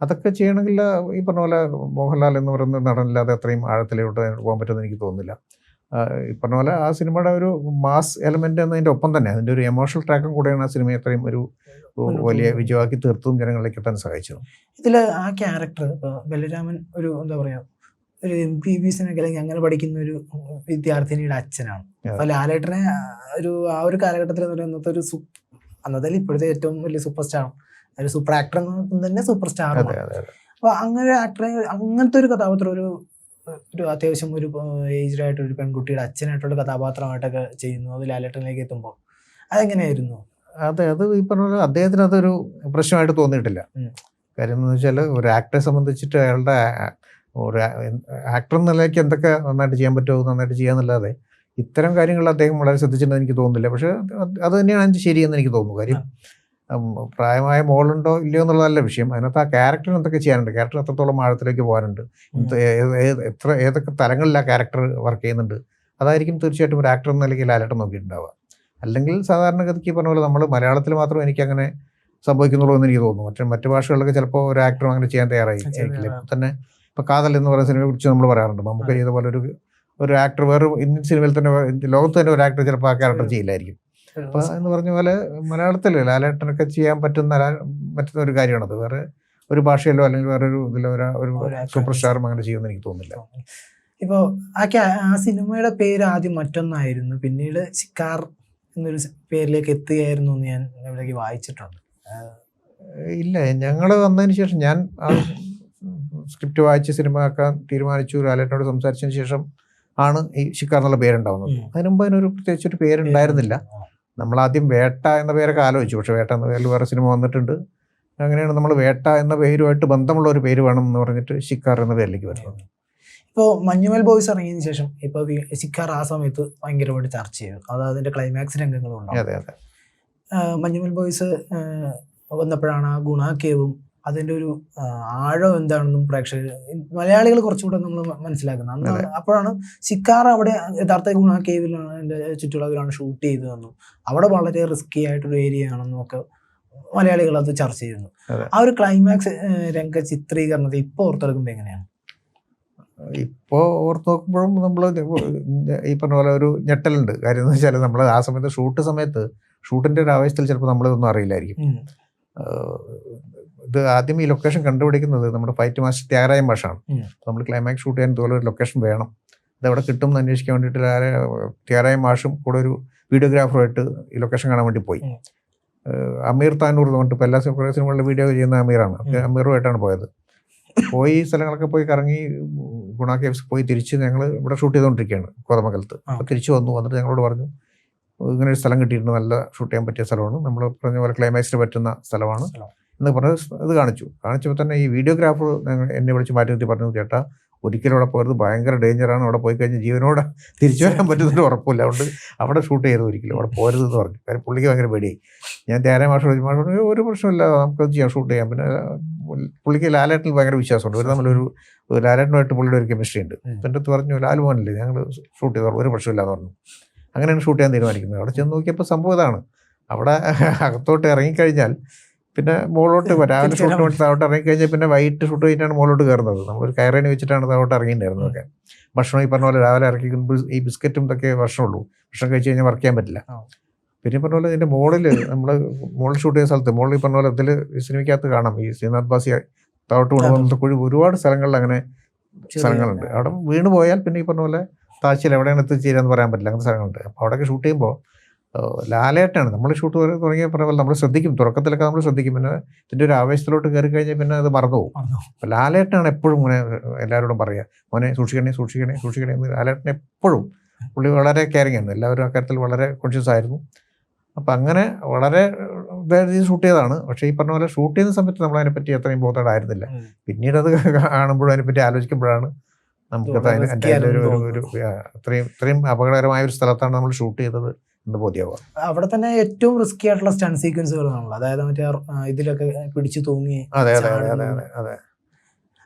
Speaker 1: അതൊക്കെ ചെയ്യണമെങ്കിൽ ഈ പറഞ്ഞ പോലെ മോഹൻലാൽ എന്ന് പറയുന്ന നടനില്ലാതെ അത്രയും ആഴത്തിലോട്ട് പോകാൻ പറ്റുമെന്ന് എനിക്ക് തോന്നുന്നില്ല. ഈ പറഞ്ഞ പോലെ ആ സിനിമയുടെ ഒരു മാസ് എലമെൻ്റ് എന്നതിൻ്റെ ഒപ്പം തന്നെ അതിൻ്റെ ഒരു എമോഷണൽ ട്രാക്കും കൂടെയാണ് ആ സിനിമയെ അത്രയും ഒരു വലിയ വിജയമാക്കി തീർത്തും ജനങ്ങളിലേക്ക് എത്താൻ സഹായിച്ചത്.
Speaker 2: ഇതിൽ ആ ക്യാരക്ടർ ബലരാമൻ ഒരു എന്താ പറയുക, ഒരു MBBS അല്ലെങ്കിൽ അങ്ങനെ പഠിക്കുന്ന ഒരു വിദ്യാർത്ഥിനിയുടെ അച്ഛനാണ്. അപ്പൊ ലാലേട്ടനെ ആ ഒരു കാലഘട്ടത്തിൽ അന്നത്തെ ഇപ്പോഴത്തെ ഏറ്റവും വലിയ സൂപ്പർ സ്റ്റാർ, ഒരു സൂപ്പർ ആക്ടർ തന്നെ സൂപ്പർ സ്റ്റാർ. അപ്പൊ അങ്ങനെ ആക്ടറെ, അങ്ങനത്തെ ഒരു കഥാപാത്രം ഒരു അത്യാവശ്യം ഒരു ഏജ്ഡ് ആയിട്ട് ഒരു പെൺകുട്ടിയുടെ അച്ഛനായിട്ടുള്ള കഥാപാത്രമായിട്ടൊക്കെ ചെയ്യുന്നു. അത് ലാലേട്ടനിലേക്ക് എത്തുമ്പോൾ അതെങ്ങനെയായിരുന്നു?
Speaker 1: അത് ഈ പറഞ്ഞ അദ്ദേഹത്തിന് അതൊരു പ്രശ്നമായിട്ട് തോന്നിയിട്ടില്ല. കാര്യം എന്ന് വെച്ചാൽ ഒരു ആക്ടറെ സംബന്ധിച്ചിട്ട് അയാളുടെ ഒരു ആക്ടർ എന്നുള്ളതിലേക്ക് എന്തൊക്കെ നന്നായിട്ട് ചെയ്യാൻ പറ്റുമോ നന്നായിട്ട് ചെയ്യാന്നല്ലാതെ ഇത്തരം കാര്യങ്ങൾ അദ്ദേഹം വളരെ ശ്രദ്ധിച്ചിട്ടുണ്ടെന്ന് എനിക്ക് തോന്നുന്നില്ല. പക്ഷെ അത് തന്നെയാണ് അതിൻ്റെ ശരിയെന്ന് എനിക്ക് തോന്നുന്നു. കാര്യം പ്രായമായ മോളുണ്ടോ ഇല്ലയോ എന്നുള്ളതല്ല വിഷയം. അതിനകത്ത് ആ ക്യാരക്ടറിന് എന്തൊക്കെ ചെയ്യാനുണ്ട്, ക്യാരക്ടർ എത്രത്തോളം ആഴത്തിലേക്ക് പോകാനുണ്ട്, ഏതൊക്കെ തലങ്ങളിൽ ആ ക്യാരക്ടർ വർക്ക് ചെയ്യുന്നുണ്ട്, അതായിരിക്കും തീർച്ചയായിട്ടും ഒരു ആക്ടർ എന്ന നിലയ്ക്ക് ലാലേട്ടൻ നോക്കിയിട്ടുണ്ടാവുക. അല്ലെങ്കിൽ സാധാരണഗതിക്ക് പറഞ്ഞ പോലെ നമ്മൾ മലയാളത്തിൽ മാത്രം എനിക്കങ്ങനെ സംഭവിക്കുന്നുള്ളൂ എന്ന് എനിക്ക് തോന്നുന്നു. മറ്റു ഭാഷകളിലൊക്കെ ചിലപ്പോൾ ഒരു ആക്ടറും അങ്ങനെ ചെയ്യാൻ തയ്യാറായിരിക്കില്ല. ഇപ്പം തന്നെ ഇപ്പോൾ കാതൽ എന്ന് പറയുന്ന സിനിമയെ കുറിച്ച് നമ്മൾ പറയാറുണ്ട്. നമുക്ക് ചെയ്ത പോലെ ഒരു ആക്ടർ വേറെ ഇന്ത്യൻ സിനിമയിൽ തന്നെ ലോകത്ത് തന്നെ ഒരു ആക്ടർ ചിലപ്പോൾ ആ ക്യാരക്ടർ ചെയ്യില്ലായിരിക്കും. അപ്പോൾ എന്ന് പറഞ്ഞ പോലെ മലയാളത്തിൽ ലാലേട്ടനൊക്കെ ചെയ്യാൻ പറ്റുന്ന ഒരു കാര്യമാണത്. വേറെ ഒരു ഭാഷയിലോ അല്ലെങ്കിൽ വേറൊരു ഇതിലോ ഒരു സൂപ്പർ സ്റ്റാറും അങ്ങനെ ചെയ്യുമെന്ന് എനിക്ക് തോന്നുന്നില്ല.
Speaker 2: ഇപ്പോൾ ആ സിനിമയുടെ പേര് ആദ്യം മറ്റൊന്നായിരുന്നു, പിന്നീട് ശിഖാർ എന്നൊരു പേരിലേക്ക് എത്തുകയായിരുന്നു എന്ന് ഞാൻ ഇവിടേക്ക് വായിച്ചിട്ടുണ്ട്.
Speaker 1: ഇല്ല, ഞങ്ങൾ വന്നതിന് ശേഷം ഞാൻ ആ സ്ക്രിപ്റ്റ് വായിച്ച് സിനിമ ആക്കാൻ തീരുമാനിച്ചു. ലാലേട്ടനോട് സംസാരിച്ചതിന് ശേഷം ആണ് ഈ ശിഖാർ എന്നുള്ള പേരുണ്ടാവുന്നത്. അതിന് മുമ്പ് അതിനൊരു പ്രത്യേകിച്ചൊരു പേരുണ്ടായിരുന്നില്ല. നമ്മളാദ്യം വേട്ട എന്ന പേരൊക്കെ ആലോചിച്ചു. പക്ഷെ വേട്ട എന്ന പേരിൽ വേറെ സിനിമ വന്നിട്ടുണ്ട്. അങ്ങനെയാണ് നമ്മൾ വേട്ട എന്ന പേരുമായിട്ട് ബന്ധമുള്ള ഒരു പേര് വേണം എന്ന് പറഞ്ഞിട്ട് ശിഖാർ എന്ന പേരിലേക്ക് വരുന്നത്.
Speaker 2: ഇപ്പോൾ മഞ്ഞുമൽ ബോയ്സ് ഇറങ്ങിയതിന് ശേഷം ഇപ്പോൾ ശിഖാർ ആ സമയത്ത് ഭയങ്കരമായിട്ട് ചർച്ച ചെയ്തു. അത് അതിൻ്റെ ക്ലൈമാക്സ് രംഗങ്ങളും ഉണ്ടാവും.
Speaker 1: അതെ.
Speaker 2: മഞ്ഞുമൽ ബോയ്സ് വന്നപ്പോഴാണ് ആ ഗുണ കേവും അതിൻ്റെ ഒരു ആഴം എന്താണെന്നും മലയാളികൾ കുറച്ചുകൂടെ നമ്മൾ മനസ്സിലാക്കുന്നത്. അപ്പോഴാണ് ശിഖാർ അവിടെ യഥാർത്ഥ ഗുണ കേവിലാണ്, എൻ്റെ ചുറ്റുളവിലാണ് ഷൂട്ട് ചെയ്തതെന്നും അവിടെ വളരെ റിസ്കി ആയിട്ടൊരു ഏരിയ ആണെന്നും ഒക്കെ മലയാളികൾ അത് ചർച്ച ചെയ്യുന്നു. ആ ഒരു ക്ലൈമാക്സ് രംഗ ചിത്രീകരണത്തെ ഇപ്പോൾ ഓർത്തെടുക്കുമ്പോൾ എങ്ങനെയാണ്?
Speaker 1: ഇപ്പോൾ ഓർത്ത് നോക്കുമ്പോഴും നമ്മൾ ഈ പറഞ്ഞ പോലെ ഒരു ഞെട്ടലുണ്ട്. കാര്യം എന്ന് വെച്ചാൽ നമ്മൾ ആ സമയത്ത് ഷൂട്ടിൻ്റെ ഒരു ആവേശത്തിൽ ചിലപ്പോൾ നമ്മളിതൊന്നും അറിയില്ലായിരിക്കും. ഇത് ആദ്യം ഈ ലൊക്കേഷൻ കണ്ടുപിടിക്കുന്നത് നമ്മുടെ ഫൈറ്റ് മാസ്റ്റർ ത്യാഗരായ മാഷാണ്. നമ്മൾ ക്ലൈമാക്സ് ഷൂട്ട് ചെയ്യാൻ ഇതുപോലെ ഒരു ലൊക്കേഷൻ വേണം, ഇതെവിടെ കിട്ടും എന്ന് അന്വേഷിക്കാൻ വേണ്ടിയിട്ട് ത്യാഗരായ മാഷും കൂടെ ഒരു വീഡിയോഗ്രാഫറുമായിട്ട് ഈ ലൊക്കേഷൻ കാണാൻ വേണ്ടി പോയി. അമീർ താനൂർ എന്ന് പറഞ്ഞിട്ട് ഇപ്പോൾ എല്ലാ സിനിമകളിലും വീഡിയോ ചെയ്യുന്ന അമീറാണ്. അമീറുമായിട്ടാണ് പോയത്. പോയി സ്ഥലങ്ങളൊക്കെ പോയി കറങ്ങി ഗുണ കേവ്സ് പോയി തിരിച്ച് ഞങ്ങൾ ഇവിടെ ഷൂട്ട് ചെയ്തുകൊണ്ടിരിക്കുകയാണ് കോതമംഗലത്ത്. അപ്പോൾ തിരിച്ചു വന്നിട്ട് ഞങ്ങളോട് പറഞ്ഞു ഇങ്ങനെ ഒരു സ്ഥലം കിട്ടിയിട്ടുണ്ട്, നല്ല ഷൂട്ട് ചെയ്യാൻ പറ്റിയ സ്ഥലമാണ്, നമ്മൾ പറഞ്ഞ പോലെ ക്ലൈമാക്സിന് പറ്റുന്ന സ്ഥലമാണ് എന്ന് പറഞ്ഞ് ഇത് കാണിച്ചപ്പോൾ തന്നെ ഈ വീഡിയോഗ്രാഫർ എന്നെ വിളിച്ച് മാറ്റി നിർത്തി പറഞ്ഞു, ചേട്ടാ ഒരിക്കലും അവിടെ പോയത് ഭയങ്കര ഡേഞ്ചറാണ്, അവിടെ പോയി കഴിഞ്ഞാൽ ജീവനോടെ തിരിച്ചു വരാൻ പറ്റുന്നൊരു ഉറപ്പില്ല, അതുകൊണ്ട് അവിടെ ഷൂട്ട് ചെയ്ത് ഒരിക്കലും അവിടെ പോരുതെന്ന് പറഞ്ഞു. കാര്യം പുള്ളിക്ക് ഭയങ്കര പേടിയായി. ഞാൻ ത്യാഗരായ മാഷോട് ഒരു പ്രശ്നമില്ല, നമുക്കത് ചെയ്യാം, ഷൂട്ട് ചെയ്യാം. പിന്നെ പുള്ളിക്ക് ലാലേട്ടനിൽ ഭയങ്കര വിശ്വാസമുണ്ട്, ഒരു നമ്മളൊരു ലാലേട്ടനുമായിട്ട് പുള്ളിയുടെ ഒരു കെമിസ്ട്രി ഉണ്ട്. എൻ്റെ അടുത്ത് പറഞ്ഞു ലാൽ മോഹനല്ലേ ഞങ്ങൾ ഷൂട്ട് ചെയ്തോളൂ, ഒരു പ്രശ്നമില്ല എന്ന് പറഞ്ഞു. അങ്ങനെയാണ് ഷൂട്ട് ചെയ്യാൻ തീരുമാനിക്കുന്നത്. അവിടെ ചെന്ന് നോക്കിയപ്പോൾ സംഭവം ഇതാണ്, അവിടെ അകത്തോട്ട് ഇറങ്ങിക്കഴിഞ്ഞാൽ പിന്നെ മുകളിലോട്ട് രാവിലെ ഷൂട്ട് വേണ്ടി താഴോട്ട് ഇറങ്ങിക്കഴിഞ്ഞാൽ പിന്നെ വൈകിട്ട് ഷൂട്ട് കഴിഞ്ഞിട്ടാണ് മുകളിലോട്ട് കയറുന്നത്. നമ്മളൊരു കയറേണി വെച്ചിട്ടാണ് താഴോട്ട് ഇറങ്ങിയിട്ടുണ്ടായിരുന്നതൊക്കെ. ഭക്ഷണം ഈ പറഞ്ഞ പോലെ രാവിലെ ഇറക്കി ഈ ബിസ്ക്കറ്റും ഇതൊക്കെ ഭക്ഷണമുള്ളൂ, ഭക്ഷണം കഴിച്ച് കഴിഞ്ഞാൽ വർക്ക് ചെയ്യാൻ പറ്റില്ല. പിന്നെ പറഞ്ഞ പോലെ ഇതിൻ്റെ മുകളിൽ നമ്മൾ മുകളിൽ ഷൂട്ട് ചെയ്ത സ്ഥലത്ത് മുകളിൽ പറഞ്ഞ പോലെ ഇതിൽ സിനിമയ്ക്കകത്ത് കാണാം ഈ ശ്രീനാഥ് ബാസി താഴോട്ട് കൊണ്ടുപോകുന്ന കുഴി ഒരുപാട് സ്ഥലങ്ങളിൽ അങ്ങനെ സ്ഥലങ്ങളുണ്ട്. അവിടെ വീണ് പോയാൽ പിന്നെ ഈ പറഞ്ഞ പോലെ താഴ്ചയിൽ എവിടെയാണ് എത്തിച്ചേരാന്ന് പറയാൻ പറ്റില്ല, അങ്ങനത്തെ സ്ഥലങ്ങളുണ്ട്. അപ്പോൾ അവിടെയൊക്കെ ഷൂട്ട് ചെയ്യുമ്പോൾ ലാലേട്ടാണ് നമ്മൾ ഷൂട്ട് തുടങ്ങിയ പറഞ്ഞ പോലെ നമ്മൾ ശ്രദ്ധിക്കും, തുടക്കത്തിലൊക്കെ നമ്മൾ ശ്രദ്ധിക്കും, പിന്നെ ഇതിൻ്റെ ഒരു ആവേശത്തിലോട്ട് കയറി കഴിഞ്ഞാൽ പിന്നെ അത് മറന്നു പോകും. അപ്പോൾ ലാലേട്ടാണ് എപ്പോഴും മോനെ എല്ലാവരോടും പറയുക, മോനെ സൂക്ഷിക്കണേ എന്ന് ലാലേട്ടൻ എപ്പോഴും. പുള്ളി വളരെ കെയറിങ് ആയിരുന്നു, എല്ലാവരും അക്കാര്യത്തിൽ വളരെ കോൺഷ്യസ് ആയിരുന്നു. അപ്പം അങ്ങനെ വളരെ ഇതായിട്ട് ഷൂട്ട് ചെയ്തതാണ്. പക്ഷേ ഈ പറഞ്ഞ പോലെ ഷൂട്ട് ചെയ്യുന്ന സമയത്ത് നമ്മൾ അതിനെപ്പറ്റി അത്രയും ബോധേഡ് ആയിരുന്നില്ല. പിന്നീട് അത് കാണുമ്പോഴും അതിനെപ്പറ്റി ആലോചിക്കുമ്പോഴാണ് നമുക്കത് അതിൻ്റെ ഒരു ഇത്രയും അപകടകരമായ ഒരു സ്ഥലത്താണ് നമ്മൾ ഷൂട്ട് ചെയ്തത് എന്ന് ബോധ്യമാവുക.
Speaker 2: അവിടെ തന്നെ ഏറ്റവും റിസ്കി ആയിട്ടുള്ള സ്റ്റണ്ട് സീക്വൻസുകളാണല്ലോ, അതായത് മറ്റേ ഇതിലൊക്കെ പിടിച്ചു തൂങ്ങി.
Speaker 1: അതെ.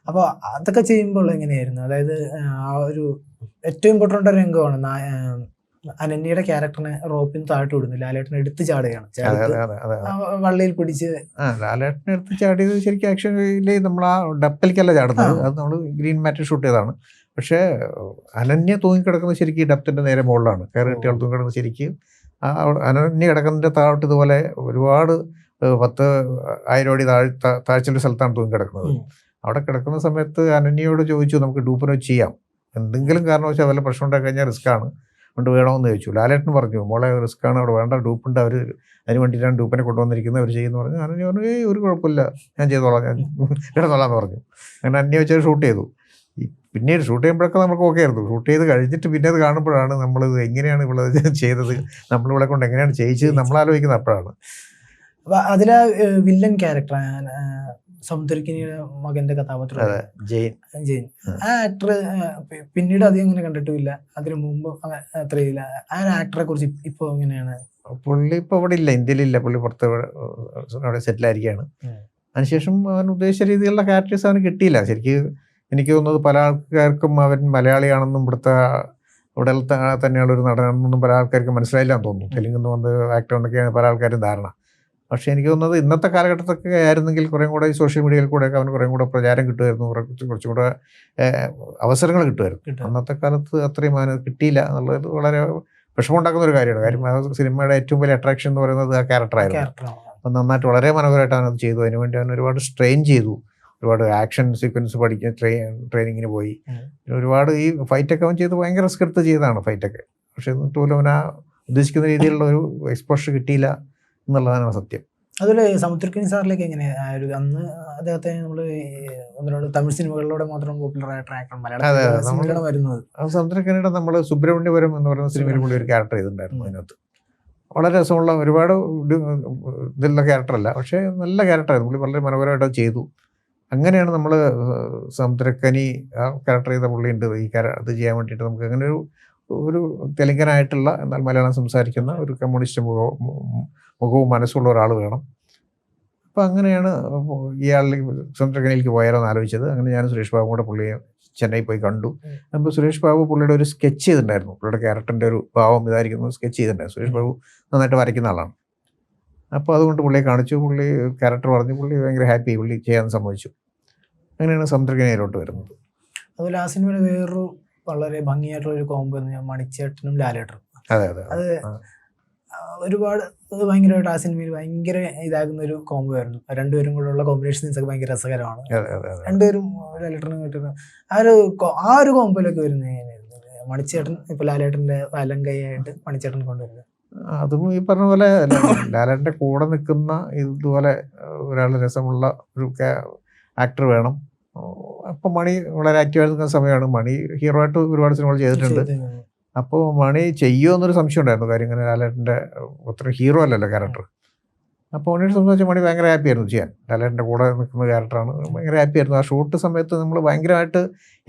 Speaker 2: അപ്പോൾ അതൊക്കെ ചെയ്യുമ്പോൾ എങ്ങനെയായിരുന്നു? അതായത് ആ ഒരു ഏറ്റവും ഇമ്പോർട്ടൻ്റ് ഒരു രംഗമാണ് അനന്യയുടെ ക്യാരക്ടറിനെ റോപ്പിന് താഴ്ത്തു വിടുന്നു, ലാലേട്ടനെ എടുത്ത് ചാടുകയാണ്, വള്ളിയിൽ പിടിച്ച്.
Speaker 1: ലാലേട്ടനെ എടുത്ത് ചാടിയത് ശരിക്കും ആക്ഷനിൽ നമ്മൾ ആ ഡപ്പലിക്കല്ല ചാടുന്നത്, അത് നമ്മൾ ഗ്രീൻ മാറ്റ് ഷൂട്ട് ചെയ്തതാണ്. പക്ഷേ അനന്യ തൂങ്ങിക്കിടക്കുന്നത് ശരിക്കും ഈ ഡപ്തിൻ്റെ നേരെ മുകളിലാണ്. കയറി കെട്ടിയാൾ തൂങ്ങിക്കിടക്കുന്നത് ശരിക്കും അനന്യ കിടക്കുന്നതിൻ്റെ താഴോട്ട് ഇതുപോലെ ഒരുപാട് 10,000 അടി താഴ്ചയുടെ സ്ഥലത്താണ് തൂങ്ങിക്കിടക്കുന്നത്. അവിടെ കിടക്കുന്ന സമയത്ത് അനന്യയോട് ചോദിച്ചു നമുക്ക് ഡൂപ്പിനെ ചെയ്യാം, എന്തെങ്കിലും കാരണവശാൽ വല്ല പ്രശ്നം ഉണ്ടാക്കി കഴിഞ്ഞാൽ റിസ്ക്കാണ്, കൊണ്ട് വേണമെന്ന് ചോദിച്ചു. ലാലേട്ടൻ പറഞ്ഞു മോളെ റിസ്ക്കാണ്, അവിടെ വേണ്ട, ഡൂപ്പുണ്ട്, അവർ അതിന് വേണ്ടിയിട്ടാണ് ഡൂപ്പിനെ കൊണ്ടുവന്നിരിക്കുന്നത്, അവർ ചെയ്യുന്നു പറഞ്ഞു. അനന്യ പറഞ്ഞു ഒരു കുഴപ്പമില്ല, ഞാൻ ചെയ്തോളാം, ഞാൻ കിടന്നോളാം എന്ന് പറഞ്ഞു. അങ്ങനെ അന്യ വെച്ചാൽ ഷൂട്ട് ചെയ്തു. പിന്നീട് ഷൂട്ട് ചെയ്യുമ്പോഴൊക്കെ നമുക്ക് ഓക്കെ ആയിരുന്നു. ഷൂട്ട് ചെയ്ത് കഴിഞ്ഞിട്ട് പിന്നെ അത് കാണുമ്പോഴാണ് നമ്മളിത് എങ്ങനെയാണ് ഇവിടെ ചെയ്തത്, നമ്മളിവിടെ കൊണ്ട് എങ്ങനെയാണ് ചെയ്യിച്ചത് നമ്മൾ ആലോചിക്കുന്നത് അപ്പോഴാണ്.
Speaker 2: അപ്പം അതിലെ വില്ലൻ ക്യാരക്ടർ സമുദ്രക്കിനിയുടെ മകന്റെ കഥാപാത്രം
Speaker 1: ജെയിൻ,
Speaker 2: ആ ആക്ടർ പിന്നീട് അധികം അങ്ങനെ കണ്ടിട്ടുമില്ല, അതിനു മുമ്പ് അത്രയില്ല. ആ ആക്ടറെ കുറിച്ച് ഇപ്പൊ എങ്ങനെയാണ്?
Speaker 1: പുള്ളി ഇപ്പോൾ അവിടെ ഇല്ല, ഇന്ത്യയിലില്ല, പുള്ളി പുറത്ത് അവിടെ സെറ്റിലായിരിക്കുകയാണ്. അതിനുശേഷം അവൻ ഉദ്ദേശിച്ച രീതിയിലുള്ള ക്യാരക്ടേഴ്സ് അവന് കിട്ടിയില്ല. ശരിക്കും എനിക്ക് തോന്നുന്നത് പല ആൾക്കാർക്കും അവൻ മലയാളിയാണെന്നും ഇവിടുത്തെ ഇവിടെ തന്നെയുള്ളൊരു നടനാണെന്നൊന്നും പല ആൾക്കാർക്ക് മനസ്സിലായില്ലാന്ന് തോന്നുന്നു. തെലുങ്കെന്ന് വന്ന് ആക്ടർ എന്നൊക്കെയാണ് പല ആൾക്കാരും ധാരണ. പക്ഷേ എനിക്ക് തോന്നുന്നത് ഇന്നത്തെ കാലഘട്ടത്തൊക്കെ ആയിരുന്നെങ്കിൽ കുറേയും കൂടെ ഈ സോഷ്യൽ മീഡിയയിൽ കൂടെയൊക്കെ അവന് കുറേയും കൂടെ പ്രചാരം കിട്ടുമായിരുന്നു, കുറച്ചും കൂടെ അവസരങ്ങൾ കിട്ടുമായിരുന്നു. അന്നത്തെ കാലത്ത് അത്രയും അവന് കിട്ടിയില്ല എന്നുള്ളത് വളരെ വിഷമമുണ്ടാക്കുന്ന ഒരു കാര്യമാണ്. കാര്യം ആ സിനിമയുടെ ഏറ്റവും വലിയ അട്രാക്ഷൻ എന്ന് പറയുന്നത് ആ ക്യാരക്ടറായിരുന്നു. അപ്പം നന്നായിട്ട് വളരെ മനോഹരമായിട്ട് അവനത് ചെയ്തു. അതിനുവേണ്ടി അവൻ ഒരുപാട് സ്ട്രെയിൻ ചെയ്തു, ഒരുപാട് ആക്ഷൻ സീക്വൻസ് പഠിക്കാൻ ട്രെയിനിങ്ങിന് പോയി. ഒരുപാട് ഈ ഫൈറ്റൊക്കെ അവൻ ചെയ്ത് ഭയങ്കര റിസ്ക് എടുത്ത് ചെയ്തതാണ് ഫൈറ്റൊക്കെ. പക്ഷെ എന്നിട്ട് പോലും അവൻ ആ ഉദ്ദേശിക്കുന്ന രീതിയിലുള്ള ഒരു എക്സ്പോഷർ കിട്ടിയില്ല എന്നുള്ളതാണ് സത്യം.
Speaker 2: അതുപോലെ സമുദ്രക്കനി സാറിലേക്ക് എങ്ങനെ അന്ന് അദ്ദേഹത്തെ നമ്മൾ ഒന്നിനോട് തമിഴ് സിനിമകളിലൂടെ മാത്രം പോപ്പുലർ ആയ ട്രാക്കാണ് മലയാളം വരുന്നത്.
Speaker 1: സമുദ്രക്കനിയുടെ നമ്മൾ സുബ്രഹ്മണ്യപുരം എന്ന് പറയുന്ന സിനിമയിൽ കൂടി ഒരു ക്യാരക്ടർ ചെയ്തിട്ടുണ്ടായിരുന്നു. അതിനകത്ത് വളരെ രസമുള്ള ഒരുപാട് ഇതിലുള്ള ക്യാരക്ടറല്ല, പക്ഷേ നല്ല ക്യാരക്ടറായിരുന്നു. പുള്ളി വളരെ മനോഹരമായിട്ട് ചെയ്തു. അങ്ങനെയാണ് നമ്മൾ സമുദ്രക്കനി ആ ക്യാരക്ടർ ചെയ്ത പുള്ളിയുണ്ട് ഈ അത് ചെയ്യാൻ വേണ്ടിയിട്ട് നമുക്ക് അങ്ങനെ ഒരു തെലുങ്കനായിട്ടുള്ള എന്നാൽ മലയാളം സംസാരിക്കുന്ന ഒരു കമ്മ്യൂണിസ്റ്റ് മുഖവും മനസ്സുള്ള ഒരാൾ വേണം. അപ്പോൾ അങ്ങനെയാണ് ഇയാളിലേക്ക് സമുദ്രക്കനിയിലേക്ക് പോയാലോ എന്ന് ആലോചിച്ചത്. അങ്ങനെ ഞാൻ സുരേഷ് ബാബു കൂടെ പുള്ളിയെ ചെന്നൈ പോയി കണ്ടു. അപ്പോൾ സുരേഷ് ബാബു പുള്ളിയുടെ ഒരു സ്കെച്ച് ചെയ്തിട്ടുണ്ടായിരുന്നു, പുള്ളിയുടെ ക്യാരക്ടറിൻ്റെ ഒരു ഭാവം ഇതായിരിക്കുന്നത് സ്കെച്ച് ചെയ്തിട്ടുണ്ടായിരുന്നു. സുരേഷ് ബാബു നന്നായിട്ട് വരയ്ക്കുന്ന ആളാണ്. അപ്പോൾ അതുകൊണ്ട് പുള്ളിയെ കാണിച്ചു, പുള്ളി ക്യാരക്ടർ പറഞ്ഞു, പുള്ളി ഭയങ്കര ഹാപ്പി, പുള്ളി ചെയ്യാൻ സമ്മതിച്ചു. അങ്ങനെയാണ് സമുദ്രക്കനിയിലോട്ട് വരുന്നത്.
Speaker 2: അതുപോലെ ആ സിനിമയുടെ വേറൊരു വളരെ ഭംഗിയായിട്ടുള്ള ഒരു കോംബോ മണിച്ചേട്ടനും ലാലേട്ടനും.
Speaker 1: അതെ.
Speaker 2: അത് ഒരുപാട് ഭയങ്കരമായിട്ട് ആ സിനിമയിൽ ഭയങ്കര ഇതാകുന്ന ഒരു കോംബോ ആയിരുന്നു. രണ്ടുപേരും കൂടെ ഉള്ള കോമ്പിനേഷൻ സീൻസ് ഒക്കെ ഭയങ്കര രസകരമാണ്. രണ്ടുപേരും ലാലേട്ടനും കേട്ടിട്ട് ആ ഒരു കോംബോയിലൊക്കെ വരുന്നത് മണിച്ചേട്ടൻ ഇപ്പൊ ലാലേട്ടന്റെ വലങ്കൈയായിട്ട് മണിച്ചേട്ടൻ കൊണ്ടുവരുന്നത്.
Speaker 1: അതും ഈ പറഞ്ഞ പോലെ ലാലേട്ടൻ്റെ കൂടെ നിൽക്കുന്ന ഇതുപോലെ ഒരാൾ രസമുള്ള ഒരു ആക്ടർ വേണം. അപ്പോൾ മണി വളരെ ആക്റ്റീവായി നിൽക്കുന്ന സമയമാണ്. മണി ഹീറോ ആയിട്ട് ഒരുപാട് സിനിമകൾ ചെയ്തിട്ടുണ്ട്. അപ്പോൾ മണി ചെയ്യുമോ എന്നൊരു സംശയം ഉണ്ടായിരുന്നു. കാര്യം ഇങ്ങനെ ലാലേട്ടൻ്റെ അത്ര ഹീറോ അല്ലല്ലോ ക്യാരക്ടർ. അപ്പോൾ മണിയെ സംബന്ധിച്ച് മണി ഭയങ്കര ഹാപ്പി ആയിരുന്നു ചെയ്യാൻ. ലാലേട്ടൻ്റെ കൂടെ നിൽക്കുന്ന ക്യാരക്ടറാണ്. ഭയങ്കര ഹാപ്പി ആയിരുന്നു. ആ ഷൂട്ട് സമയത്ത് നമ്മൾ ഭയങ്കരമായിട്ട്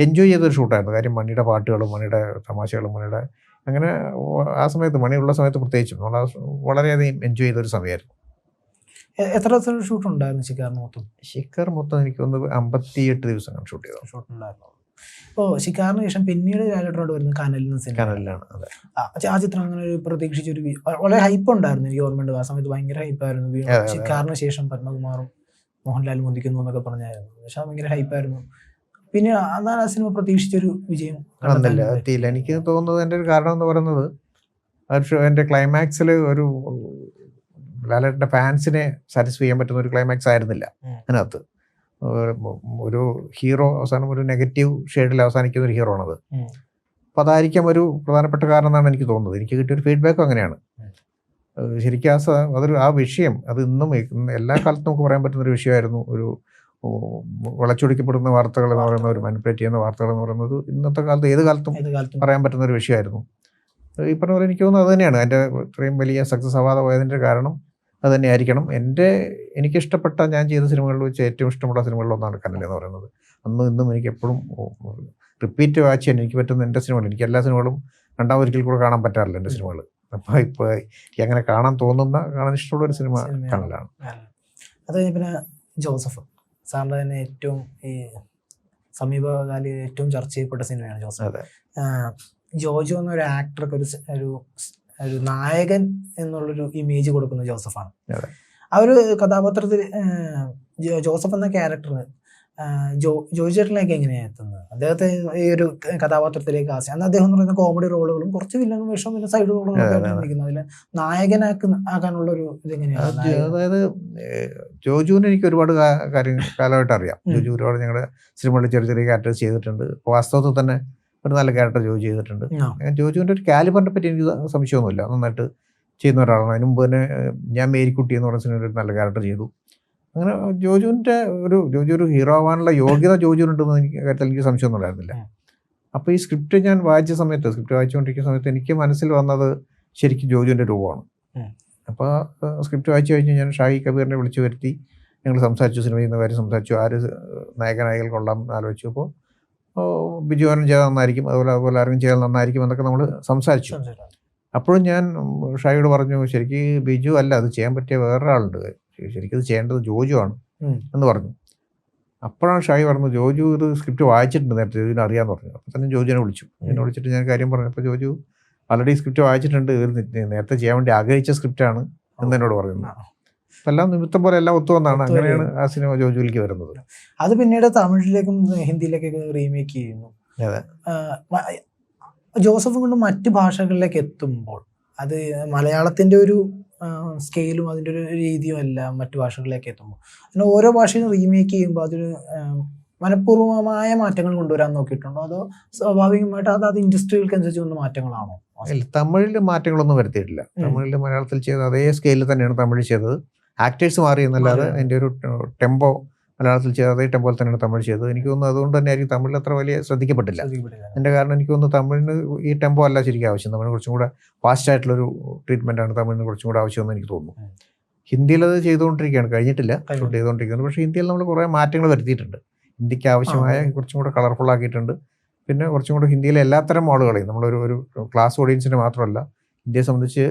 Speaker 1: എൻജോയ് ചെയ്തൊരു ഷൂട്ടായിരുന്നു. കാര്യം മണിയുടെ പാട്ടുകളും മണിയുടെ തമാശകളും മണിയുടെ അങ്ങനെ ആ സമയത്ത് മണിയുള്ള സമയത്ത് പ്രത്യേകിച്ചും നമ്മൾ വളരെയധികം എൻജോയ് ചെയ്തൊരു സമയമായിരുന്നു.
Speaker 2: എത്ര ദിവസം ഷൂട്ട് ഉണ്ടായിരുന്നു
Speaker 1: ശിഖർ മൊത്തം എനിക്ക് ഒന്ന് 58 ദിവസം ഷൂട്ട് ചെയ്തു.
Speaker 2: ഷൂട്ട് ഉണ്ടായിരുന്നു. അപ്പോൾ ശിഖാറിന് ശേഷം പിന്നീട് ലാലേട്ടനോട് വരുന്നത്
Speaker 1: കനലിലാണ്.
Speaker 2: ആ ചിത്രം അങ്ങനെ ഒരു പ്രതീക്ഷിച്ചൊരു വളരെ ഹൈപ്പ് ഉണ്ടായിരുന്നു. എനിക്ക് ഓർമ്മയുണ്ട് ആ സമയത്ത് ഭയങ്കര ഹൈപ്പായിരുന്നു. ശിഖാറിന് ശേഷം പത്മകുമാറും മോഹൻലാലും ഒന്നിക്കുന്നു എന്നൊക്കെ പറഞ്ഞായിരുന്നു. പക്ഷെ ഭയങ്കര ഹൈപ്പായിരുന്നു. പിന്നെ അതാണ് ആ സിനിമ പ്രതീക്ഷിച്ചൊരു വിജയം
Speaker 1: എത്തിയില്ല. എനിക്ക് തോന്നുന്നത് എൻ്റെ ഒരു കാരണം എന്ന് പറയുന്നത് എൻ്റെ ക്ലൈമാക്സിൽ ഒരു ലാലേട്ടൻ്റെ ഫാൻസിനെ സാറ്റിസ്ഫൈ ചെയ്യാൻ പറ്റുന്ന ഒരു ക്ലൈമാക്സ് ആയിരുന്നില്ല അതിനകത്ത്. ഒരു ഹീറോ അവസാനം ഒരു നെഗറ്റീവ് ഷെയ്ഡിൽ അവസാനിക്കുന്ന ഒരു ഹീറോ ആണത്. അപ്പോൾ അതായിരിക്കാം ഒരു പ്രധാനപ്പെട്ട കാരണം എന്നാണ് എനിക്ക് തോന്നുന്നത്. എനിക്ക് കിട്ടിയൊരു ഫീഡ്ബാക്കും അങ്ങനെയാണ്. ശരിക്കും അതൊരു ആ വിഷയം അത് ഇന്നും എല്ലാ കാലത്തും നമുക്ക് പറയാൻ പറ്റുന്നൊരു വിഷയമായിരുന്നു. ഒരു വളച്ചൊടിക്കപ്പെടുന്ന വാർത്തകൾ എന്ന് പറയുന്ന ഒരു മാനിപ്പുലേറ്റ് ചെയ്യുന്ന വാർത്തകൾ എന്ന് പറയുന്നത് ഇന്നത്തെ കാലത്ത് ഏത് കാലത്തും പറയാൻ പറ്റുന്ന ഒരു വിഷയമായിരുന്നു. ഈ പറഞ്ഞ പോലെ എനിക്ക് തോന്നുന്നത് അത് തന്നെയാണ് അതിൻ്റെ ഇത്രയും വലിയ സക്സസ് ആവാതെ പോയതിൻ്റെ കാരണം അത് തന്നെയായിരിക്കണം. എനിക്കിഷ്ടപ്പെട്ട ഞാൻ ചെയ്ത സിനിമകളിൽ വെച്ച് ഏറ്റവും ഇഷ്ടമുള്ള സിനിമകളിലൊന്നാണ് കനൽ എന്ന് പറയുന്നത്. അന്നും ഇന്നും എനിക്ക് എപ്പോഴും റിപ്പീറ്റ് വാച്ച് ചെയ്യാൻ എനിക്ക് പറ്റുന്ന എൻ്റെ സിനിമകൾ, എനിക്ക് എല്ലാ സിനിമകളും രണ്ടാമതൊരിക്കൽ കൂടെ കാണാൻ പറ്റാറില്ല എൻ്റെ സിനിമകൾ. അപ്പോൾ ഇപ്പോൾ അങ്ങനെ കാണാൻ ഇഷ്ടമുള്ള ഒരു സിനിമ കനലാണ്.
Speaker 2: അത് പിന്നെ ജോസഫ് സാറിൻ്റെ തന്നെ ഏറ്റവും ഈ സമീപകാലം ഏറ്റവും ചർച്ച ചെയ്യപ്പെട്ട സിനിമയാണ് ജോസഫ്. ജോജോ എന്നൊരു ആക്ടർക്ക് ഒരു നായകൻ എന്നുള്ളൊരു ഇമേജ് കൊടുക്കുന്ന ജോസഫാണ്. ആ ഒരു കഥാപാത്രത്തിൽ ജോസഫ് എന്ന ക്യാരക്ടറിന് ജോജി ചേട്ടനിലേക്ക് എങ്ങനെയാണ് എത്തുന്നത്? അദ്ദേഹത്തെ ഈ ഒരു കഥാപാത്രത്തിലേക്ക് അന്ന് അദ്ദേഹം എന്ന് പറയുന്ന കോമഡി റോളുകളും കുറച്ച് വില്ലൻ വേഷം പിന്നെ സൈഡ് റോളുകളും അതിൽ നായകനാക്കാനുള്ള ഒരു ഇതെങ്ങനെയാണ്?
Speaker 1: അതായത് ജോജുവിനെ എനിക്ക് ഒരുപാട് കാലമായിട്ട് അറിയാം. ജോജു ഒരുപാട് ഞങ്ങളുടെ സിനിമകളിൽ ചെറിയ ചെറിയ ക്യാരക്ടേഴ്സ് ചെയ്തിട്ടുണ്ട്. വാസ്തവത്തിൽ തന്നെ ഒരു നല്ല ക്യാരക്ടർ ജോജു ചെയ്തിട്ടുണ്ട്. ജോജുവിൻ്റെ ഒരു കാലിബറിനെ പറ്റി എനിക്ക് സംശയമൊന്നുമില്ല. നന്നായിട്ട് ചെയ്യുന്ന ഒരാളാണ്. അതിന് മുമ്പ് തന്നെ ഞാൻ മേരിക്കുട്ടി എന്ന് പറഞ്ഞ സിനിമയിൽ ഒരു നല്ല ക്യാരക്ടർ ചെയ്തു. അങ്ങനെ ജോജു ഒരു ഹീറോ ആവാനുള്ള യോഗ്യത ജോജുവിനുണ്ടെന്ന് കാര്യത്തിൽ എനിക്ക് സംശയമൊന്നും ഉണ്ടായിരുന്നില്ല. അപ്പോൾ ഈ സ്ക്രിപ്റ്റ് ഞാൻ വായിച്ചുകൊണ്ടിരിക്കുന്ന സമയത്ത് എനിക്ക് മനസ്സിൽ വന്നത് ശരിക്കും ജോജുവിൻ്റെ രൂപമാണ്. അപ്പോൾ സ്ക്രിപ്റ്റ് വായിച്ചു കഴിഞ്ഞ് ഞാൻ ഷാഹി കബീറിനെ വിളിച്ചു വരുത്തി ഞങ്ങൾ സംസാരിച്ചു, സിനിമ ചെയ്യുന്ന കാര്യം സംസാരിച്ചു, ആര് നായകനായകൾ കൊള്ളാം ആലോചിച്ചു. അപ്പോൾ ബിജു ആരും ചെയ്താൽ നന്നായിരിക്കും, അതുപോലെ ആരെങ്കിലും ചെയ്താൽ നന്നായിരിക്കും എന്നൊക്കെ നമ്മൾ സംസാരിച്ചു. അപ്പോഴും ഞാൻ ഷാഹിയോട് പറഞ്ഞു, ശരിക്കും ബിജു അല്ല, അത് ചെയ്യാൻ പറ്റിയ വേറൊരാളുണ്ട്, ശരിക്കും ഇത് ചെയ്യേണ്ടത് ജോജു ആണ് എന്ന് പറഞ്ഞു. അപ്പോഴാണ് ഷാഹി പറഞ്ഞത് ജോജു ഇത് സ്ക്രിപ്റ്റ് വായിച്ചിട്ടുണ്ട് നേരത്തെ, ജോജുവിനെ അറിയാമെന്ന് പറഞ്ഞു. അപ്പോൾ തന്നെ ജോജുവിനെ വിളിച്ചു. എന്നെ വിളിച്ചിട്ട് ഞാൻ കാര്യം പറഞ്ഞു. അപ്പോൾ ജോജു ആൾറെഡി സ്ക്രിപ്റ്റ് വായിച്ചിട്ടുണ്ട്, നേരത്തെ ചെയ്യാൻ വേണ്ടി ആഗ്രഹിച്ച സ്ക്രിപ്റ്റാണ് എന്ന് എന്നോട് പറയുന്നത്. അപ്പം എല്ലാം നിമിത്തം പോലെ എല്ലാം ഒത്തുവന്നാണ്. അങ്ങനെയാണ് ആ സിനിമ ജോജുവിലേക്ക് വരുന്നത്.
Speaker 2: അത് പിന്നീട് തമിഴിലേക്കും ഹിന്ദിയിലേക്കൊക്കെ റീമേക്ക് ചെയ്യുന്നു. ജോസഫ് കൊണ്ട് മറ്റ് ഭാഷകളിലേക്ക് എത്തുമ്പോൾ അത് മലയാളത്തിൻ്റെ ഒരു സ്കെയിലും അതിൻ്റെ ഒരു രീതിയും അല്ല മറ്റു ഭാഷകളിലേക്ക് എത്തുമ്പോൾ. അങ്ങനെ ഓരോ ഭാഷയും റീമേക്ക് ചെയ്യുമ്പോൾ അതൊരു മനഃപൂർവമായ മാറ്റങ്ങൾ കൊണ്ടുവരാൻ നോക്കിയിട്ടുണ്ടോ, അതോ സ്വാഭാവികമായിട്ട് അത് ഇൻഡസ്ട്രികൾക്ക് അനുസരിച്ച് വന്ന മാറ്റങ്ങളാണോ?
Speaker 1: ഇല്ല, തമിഴിൽ മാറ്റങ്ങളൊന്നും വരുത്തിയിട്ടില്ല. തമിഴിൽ മലയാളത്തിൽ ചെയ്ത അതേ സ്കെയിലിൽ തന്നെയാണ് തമിഴ് ചെയ്തത്. ആക്ടേഴ്സ് മാറി എന്നല്ലാതെ അതിൻ്റെ ഒരു ടെമ്പോ മലയാളത്തിൽ ചെയ്ത അതേ ടെമ്പോയിൽ തന്നെയാണ് തമിഴ് ചെയ്തത്. എനിക്ക് തോന്നുന്നു അതുകൊണ്ട് തന്നെ ആയിരിക്കും തമിഴിൽ അത്ര വലിയ ശ്രദ്ധിക്കപ്പെട്ടില്ല. എൻ്റെ കാരണം എനിക്ക് തോന്നുന്നു തമിഴിന് ഈ ടെമ്പോ അല്ല ശരിക്കും ആവശ്യം. തമിഴിന് കുറച്ചും കൂടെ ഫാസ്റ്റ് ആയിട്ടുള്ളൊരു ട്രീറ്റ്മെൻറ്റാണ് തമിഴിന് കുറച്ചും കൂടെ ആവശ്യമെന്ന് എനിക്ക് തോന്നുന്നു. ഹിന്ദിയിൽ അത് ചെയ്തുകൊണ്ടിരിക്കുകയാണ്, കഴിഞ്ഞിട്ടില്ല, ഷൂട്ട് ചെയ്തുകൊണ്ടിരിക്കുന്നത്. പക്ഷേ ഹിന്ദിയിൽ നമ്മൾ കുറേ മാറ്റങ്ങൾ വരുത്തിയിട്ടുണ്ട്. ഹിന്ദിക്ക് ആവശ്യമായ കുറച്ചും കൂടെ കളർഫുൾ ആക്കിയിട്ടുണ്ട്. പിന്നെ കുറച്ചും കൂടെ ഹിന്ദിയിലെ എല്ലാത്തരം ആളുകളെയും നമ്മളൊരു ക്ലാസ് ഓഡിയൻസിനെ മാത്രമല്ല, ഇന്ത്യയെ സംബന്ധിച്ച്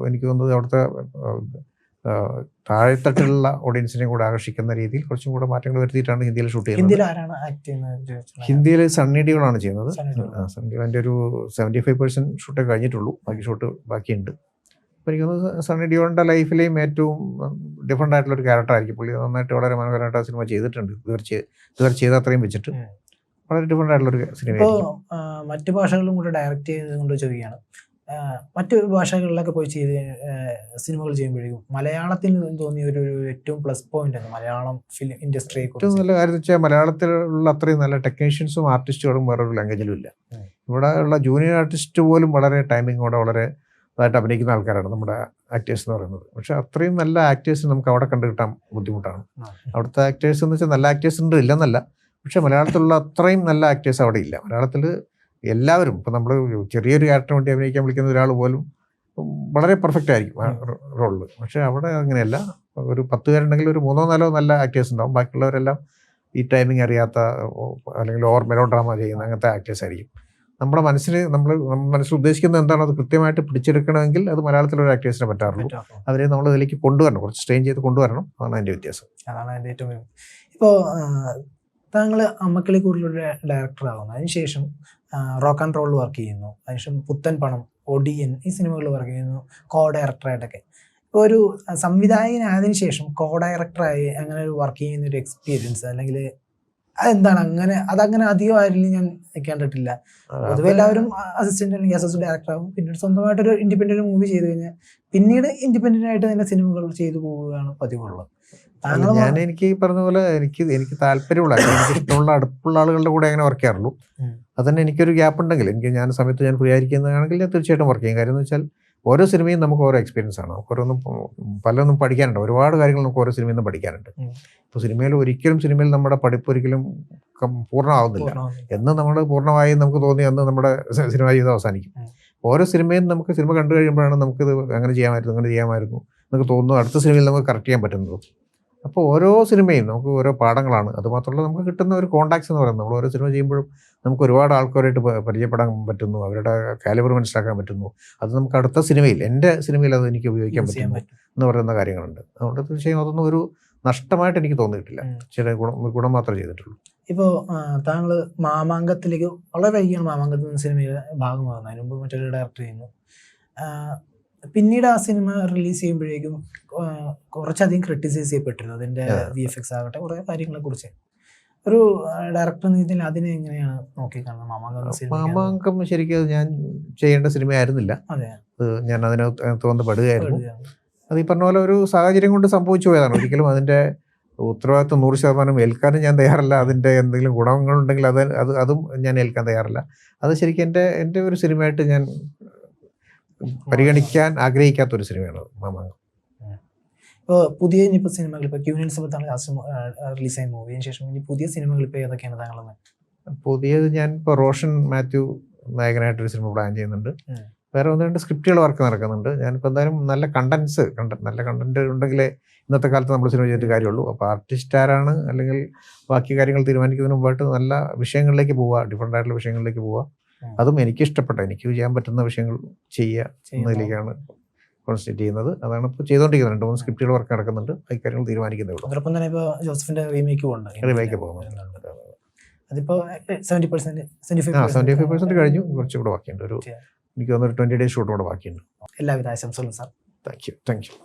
Speaker 1: എനിക്ക് തോന്നുന്നത് അവിടുത്തെ താഴെത്തട്ടിലുള്ള ഓഡിയൻസിനെ കൂടെ ആകർഷിക്കുന്ന രീതിയിൽ കുറച്ചും കൂടെ മാറ്റങ്ങൾ വരുത്തിയിട്ടാണ് ഹിന്ദിയിൽ ഷൂട്ട് ചെയ്യുന്നത്. ഹിന്ദിയിൽ സണ്ണി ഡിയോളാണ് ചെയ്യുന്നത്. സണ്ണി ഡിയോൾ എൻ്റെ ഒരു 75% ഷൂട്ടേ കഴിഞ്ഞിട്ടുള്ളൂ, ബാക്കി ഷൂട്ട് ബാക്കിയുണ്ട്. അപ്പോൾ എനിക്ക് തോന്നുന്നു സണ്ണി ഡിയോളിൻ്റെ ലൈഫിലെയും ഏറ്റവും ഡിഫറെൻ്റ് ആയിട്ടുള്ളൊരു ക്യാരക്ടറായിരിക്കും. പുള്ളി നന്നായിട്ട് വളരെ മനോഹരമായിട്ട് ആ സിനിമ ചെയ്തിട്ടുണ്ട്. ഇതുവരെ ചെയ്ത അത്രയും വെച്ചിട്ട് വളരെ ഡിഫറെൻ്റ് ആയിട്ടുള്ളൊരു സിനിമ.
Speaker 2: ഇപ്പോൾ മറ്റു ഭാഷകളും കൂടെ ഡയറക്റ്റ് ചെയ്തുകൊണ്ട് ചോദിക്കുകയാണ്, മറ്റു ഭാഷകളിലൊക്കെ പോയി സിനിമകൾ ചെയ്യുമ്പോഴേക്കും മലയാളത്തിൽ തോന്നിയ ഒരു ഏറ്റവും പ്ലസ് പോയിന്റ് ആണ് മലയാളം ഫിലിം ഇൻഡസ്ട്രിയെ
Speaker 1: ഏറ്റവും
Speaker 2: കുറിച്ച്.
Speaker 1: നല്ല കാര്യം വെച്ചാൽ മലയാളത്തിലുള്ള അത്രയും നല്ല ടെക്നീഷ്യൻസും ആർട്ടിസ്റ്റുകളും വേറൊരു ലാംഗ്വേജിലും ഇല്ല. ഇവിടെ ഉള്ള ജൂനിയർ ആർട്ടിസ്റ്റ് പോലും വളരെ ടൈമിങ്ങോടെ വളരെ ഇതായിട്ട് അഭിനയിക്കുന്ന ആൾക്കാരാണ് നമ്മുടെ ആക്ടേഴ്സ് എന്ന് പറയുന്നത്. പക്ഷെ അത്രയും നല്ല ആക്ടേഴ്സ് നമുക്ക് അവിടെ കണ്ടു കിട്ടാൻ ബുദ്ധിമുട്ടാണ്. അവിടുത്തെ ആക്ടേഴ്സ് എന്ന് വെച്ചാൽ നല്ല ആക്ടേഴ്സ് ഉണ്ട് ഇല്ലെന്നല്ല, പക്ഷെ മലയാളത്തിലുള്ള അത്രയും നല്ല ആക്ടേഴ്സ് അവിടെ ഇല്ല. മലയാളത്തിൽ എല്ലാവരും ഇപ്പം നമ്മൾ ചെറിയൊരു ക്യാരക്ടറിന് വേണ്ടി അഭിനയിക്കാൻ വിളിക്കുന്ന ഒരാൾ പോലും വളരെ പെർഫെക്റ്റ് ആയിരിക്കും ആ റോളിൽ. പക്ഷെ അവിടെ അങ്ങനെയല്ല. ഒരു 10 പേരുണ്ടെങ്കിൽ ഒരു 3-4 നല്ല ആക്ടേഴ്സ് ഉണ്ടാവും. ബാക്കിയുള്ളവരെല്ലാം ഈ ടൈമിങ് അറിയാത്ത അല്ലെങ്കിൽ ഓവർ മെലോ ഡ്രാമ ചെയ്യുന്ന അങ്ങനത്തെ ആക്ടേഴ്സ് ആയിരിക്കും. നമ്മുടെ മനസ്സിൽ ഉദ്ദേശിക്കുന്നത് എന്താണോ അത് കൃത്യമായിട്ട് പിടിച്ചെടുക്കണമെങ്കിൽ അത് മലയാളത്തിലൊരു ആക്ടേഴ്സിനെ പറ്റാറുള്ളൂ. അവരെ നമ്മൾ ഇതിലേക്ക് കൊണ്ടുവരണം, കുറച്ച് സ്ട്രെയിൻ ചെയ്ത് കൊണ്ടുവരണം. അതാണ് അതിൻ്റെ വ്യത്യാസം.
Speaker 2: അതാണ് അതിൻ്റെ ഏറ്റവും വലുത്. ഇപ്പോൾ താങ്കൾ അമ്മക്കിളി കൂടുതലൊരു ഡയറക്ടർ ആകുന്നു, അതിനുശേഷം റോക്ക് ആൻഡ് റോൾ വർക്ക് ചെയ്യുന്നു, അതിനുശേഷം പുത്തൻ പണം, ഒടിയൻ ഈ സിനിമകളിൽ വർക്ക് ചെയ്യുന്നു കോ ഡയറക്ടറായിട്ടൊക്കെ. ഇപ്പോൾ ഒരു സംവിധായകനായതിനു ശേഷം കോ ഡയറക്ടറായി അങ്ങനെ ഒരു വർക്ക് ചെയ്യുന്ന ഒരു എക്സ്പീരിയൻസ് അല്ലെങ്കിൽ അതെന്താണ്? അതങ്ങനെ അധികം ആരിലും ഞാൻ കണ്ടിട്ടില്ല. പൊതുവെ എല്ലാവരും അസിസ്റ്റന്റ് അല്ലെങ്കിൽ അസോസിയേറ്റ് ഡയറക്ടർ ആകും, പിന്നീട് സ്വന്തമായിട്ടൊരു ഇൻഡിപെൻഡന്റ് മൂവി ചെയ്ത് കഴിഞ്ഞാൽ പിന്നീട് ഇൻഡിപെൻഡന്റ് ആയിട്ട് തന്നെ സിനിമകൾ ചെയ്തു പോവുകയാണ് പതിവുള്ളത്.
Speaker 1: എനിക്ക് ഈ പറഞ്ഞ പോലെ എനിക്ക് താല്പര്യമുള്ള എനിക്ക് ഇഷ്ടമുള്ള അടുപ്പുള്ള ആളുകളുടെ കൂടെ അങ്ങനെ വർക്ക് ചെയ്യാറുള്ളൂ. അത് തന്നെ എനിക്കൊരു ഗ്യാപ്പ് ഉണ്ടെങ്കിൽ ഞാൻ സമയത്ത് ഞാൻ ഫ്രീ ആയിരിക്കുന്നതാണെങ്കിൽ ഞാൻ തീർച്ചയായിട്ടും വർക്ക് ചെയ്യും. കാര്യം എന്ന് വെച്ചാൽ ഓരോ സിനിമയും നമുക്ക് ഓരോ എക്സ്പീരിയൻസ് ആണ്. പലതൊന്നും പഠിക്കാനുണ്ട്, ഒരുപാട് കാര്യങ്ങൾ നമുക്ക് ഓരോ സിനിമയിൽ നിന്ന് പഠിക്കാനുണ്ട്. ഇപ്പോൾ സിനിമയിൽ നമ്മുടെ പഠിപ്പ് ഒരിക്കലും പൂർണ്ണമാവുന്നില്ല. എന്ന് നമ്മൾ പൂർണ്ണമായി നമുക്ക് തോന്നി അന്ന് നമ്മുടെ സിനിമ ജീവിതം അവസാനിക്കും. ഓരോ സിനിമയും നമുക്ക് സിനിമ കണ്ടു കഴിയുമ്പോഴാണ് നമുക്കിത് അങ്ങനെ ചെയ്യാമായിരുന്നു എന്നൊക്കെ തോന്നുന്നു. അടുത്ത സിനിമയിൽ നമുക്ക് കറക്റ്റ് ചെയ്യാൻ പറ്റുന്നത്. അപ്പോൾ ഓരോ സിനിമയും നമുക്ക് ഓരോ പാഠങ്ങളാണ്. അതുമാത്രമല്ല നമുക്ക് കിട്ടുന്ന ഒരു കോൺടാക്ട്സ് എന്ന് പറയുന്നത് നമ്മൾ ഓരോ സിനിമ ചെയ്യുമ്പോഴും നമുക്ക് ഒരുപാട് ആൾക്കാരായിട്ട് പരിചയപ്പെടാൻ പറ്റുന്നു, അവരുടെ കാലിബർ മനസ്സിലാക്കാൻ പറ്റുന്നു. അത് നമുക്ക് അടുത്ത സിനിമയിൽ എൻ്റെ സിനിമയിൽ അത് എനിക്ക് ഉപയോഗിക്കാൻ പറ്റുന്നു എന്ന് പറയുന്ന കാര്യങ്ങളുണ്ട്. അതുകൊണ്ട് തീർച്ചയായും അതൊന്നും ഒരു നഷ്ടമായിട്ട് എനിക്ക് തോന്നിയിട്ടില്ല. ചില ഗുണം മാത്രമേ ചെയ്തിട്ടുള്ളൂ.
Speaker 2: ഇപ്പോൾ താങ്കൾ മാമാങ്കത്തിലേക്ക് വളരെ വൈകിയാണ് മാമാങ്കത്തിൽ സിനിമയുടെ ഭാഗമാകുന്നത്. അതിന് മുമ്പ് മറ്റൊരു ഡയറക്ടർ ചെയ്യുന്നു. പിന്നീട് ആ സിനിമ റിലീസ് ചെയ്യുമ്പോഴേക്കും കുറച്ചധികം ക്രിട്ടിസൈസ് ചെയ്യപ്പെട്ടിരുന്നു. അതിൻ്റെ VFX ആകട്ടെ കുറേ കാര്യങ്ങളെ കുറിച്ച്. ഒരു ഡയറക്ടർ രീതിയിൽ അതിനെ എങ്ങനെയാണ് നോക്കിക്കാണുന്നത്?
Speaker 1: മാമാങ്കം ശരിക്കും ഞാൻ ചെയ്യേണ്ട സിനിമയായിരുന്നില്ല. ഞാൻ അതിനകത്ത് വന്ന് പെടുകയായിരുന്നു. അത് ഈ പറഞ്ഞ പോലെ ഒരു സാഹചര്യം കൊണ്ട് സംഭവിച്ചു പോയതാണ്. ഒരിക്കലും അതിൻ്റെ ഉത്തരവാദിത്വം 100% ഏൽക്കാനും ഞാൻ തയ്യാറല്ല. അതിൻ്റെ എന്തെങ്കിലും ഗുണങ്ങളുണ്ടെങ്കിൽ അതും ഞാൻ ഏൽക്കാൻ തയ്യാറല്ല. അത് ശരിക്കും എൻ്റെ ഒരു സിനിമയായിട്ട് ഞാൻ പരിഗണിക്കാൻ ആഗ്രഹിക്കാത്തൊരു സിനിമയാണ് മാമാങ്കം.
Speaker 2: ഇപ്പോൾ പുതിയ ഇനിയിപ്പോൾ സിനിമകൾ ഇപ്പോൾ ക്യൂനിയൻ സമയത്താണ് റിലീസായ മൂവിന് ശേഷം ഇനി പുതിയ സിനിമകൾ ഇപ്പോൾ ഏതൊക്കെയാണ് താങ്കളെന്ന്?
Speaker 1: പുതിയത് ഞാൻ ഇപ്പോൾ റോഷൻ മാത്യു നായകനായിട്ടൊരു സിനിമ പ്ലാൻ ചെയ്യുന്നുണ്ട്. വേറെ 1-2 സ്ക്രിപ്റ്റുകൾ വർക്ക് നടക്കുന്നുണ്ട്. ഞാനിപ്പോൾ എന്തായാലും നല്ല കണ്ടന്റ് ഉണ്ടെങ്കിലേ ഇന്നത്തെ കാലത്ത് നമ്മൾ സിനിമ ചെയ്തിട്ട് കാര്യമുള്ളൂ. അപ്പോൾ ആർട്ടിസ്റ്റ് ആരാണ് അല്ലെങ്കിൽ ബാക്കി കാര്യങ്ങൾ തീരുമാനിക്കുന്നതിന് മുമ്പായിട്ട് നല്ല വിഷയങ്ങളിലേക്ക് പോവുക, ഡിഫറെൻ്റ് ആയിട്ടുള്ള വിഷയങ്ങളിലേക്ക് പോവുക. അതും എനിക്ക് ചെയ്യാൻ പറ്റുന്ന വിഷയങ്ങൾ ചെയ്യുക എന്നതിലേക്കാണ് കോൺസെൻട്രേറ്റ് ചെയ്യുന്നത്. അതാണ് ഇപ്പോൾ ചെയ്തുകൊണ്ടിരിക്കുന്നത്. 2-3 സ്ക്രിപ്റ്റുകൾ വർക്ക് നടക്കുന്നുണ്ട്. ആ കാര്യങ്ങൾ തീരുമാനിക്കുന്നേ ഉള്ളൂ.
Speaker 2: അതോടൊപ്പം തന്നെ ഇപ്പോൾ ജോസഫിന്റെ റീമേക്ക്
Speaker 1: പോകുന്നുണ്ട്.
Speaker 2: അതിപ്പോൾ 70%
Speaker 1: 75% കഴിഞ്ഞു. കുറച്ചുകൂടെ ബാക്കിയുണ്ട്. എനിക്ക് തോന്നുന്നു 20 days ഷൂട്ട് കൂടെ ബാക്കിയുണ്ട്.
Speaker 2: എല്ലാവിധ ആശംസകളും സാർ.
Speaker 1: Thank you.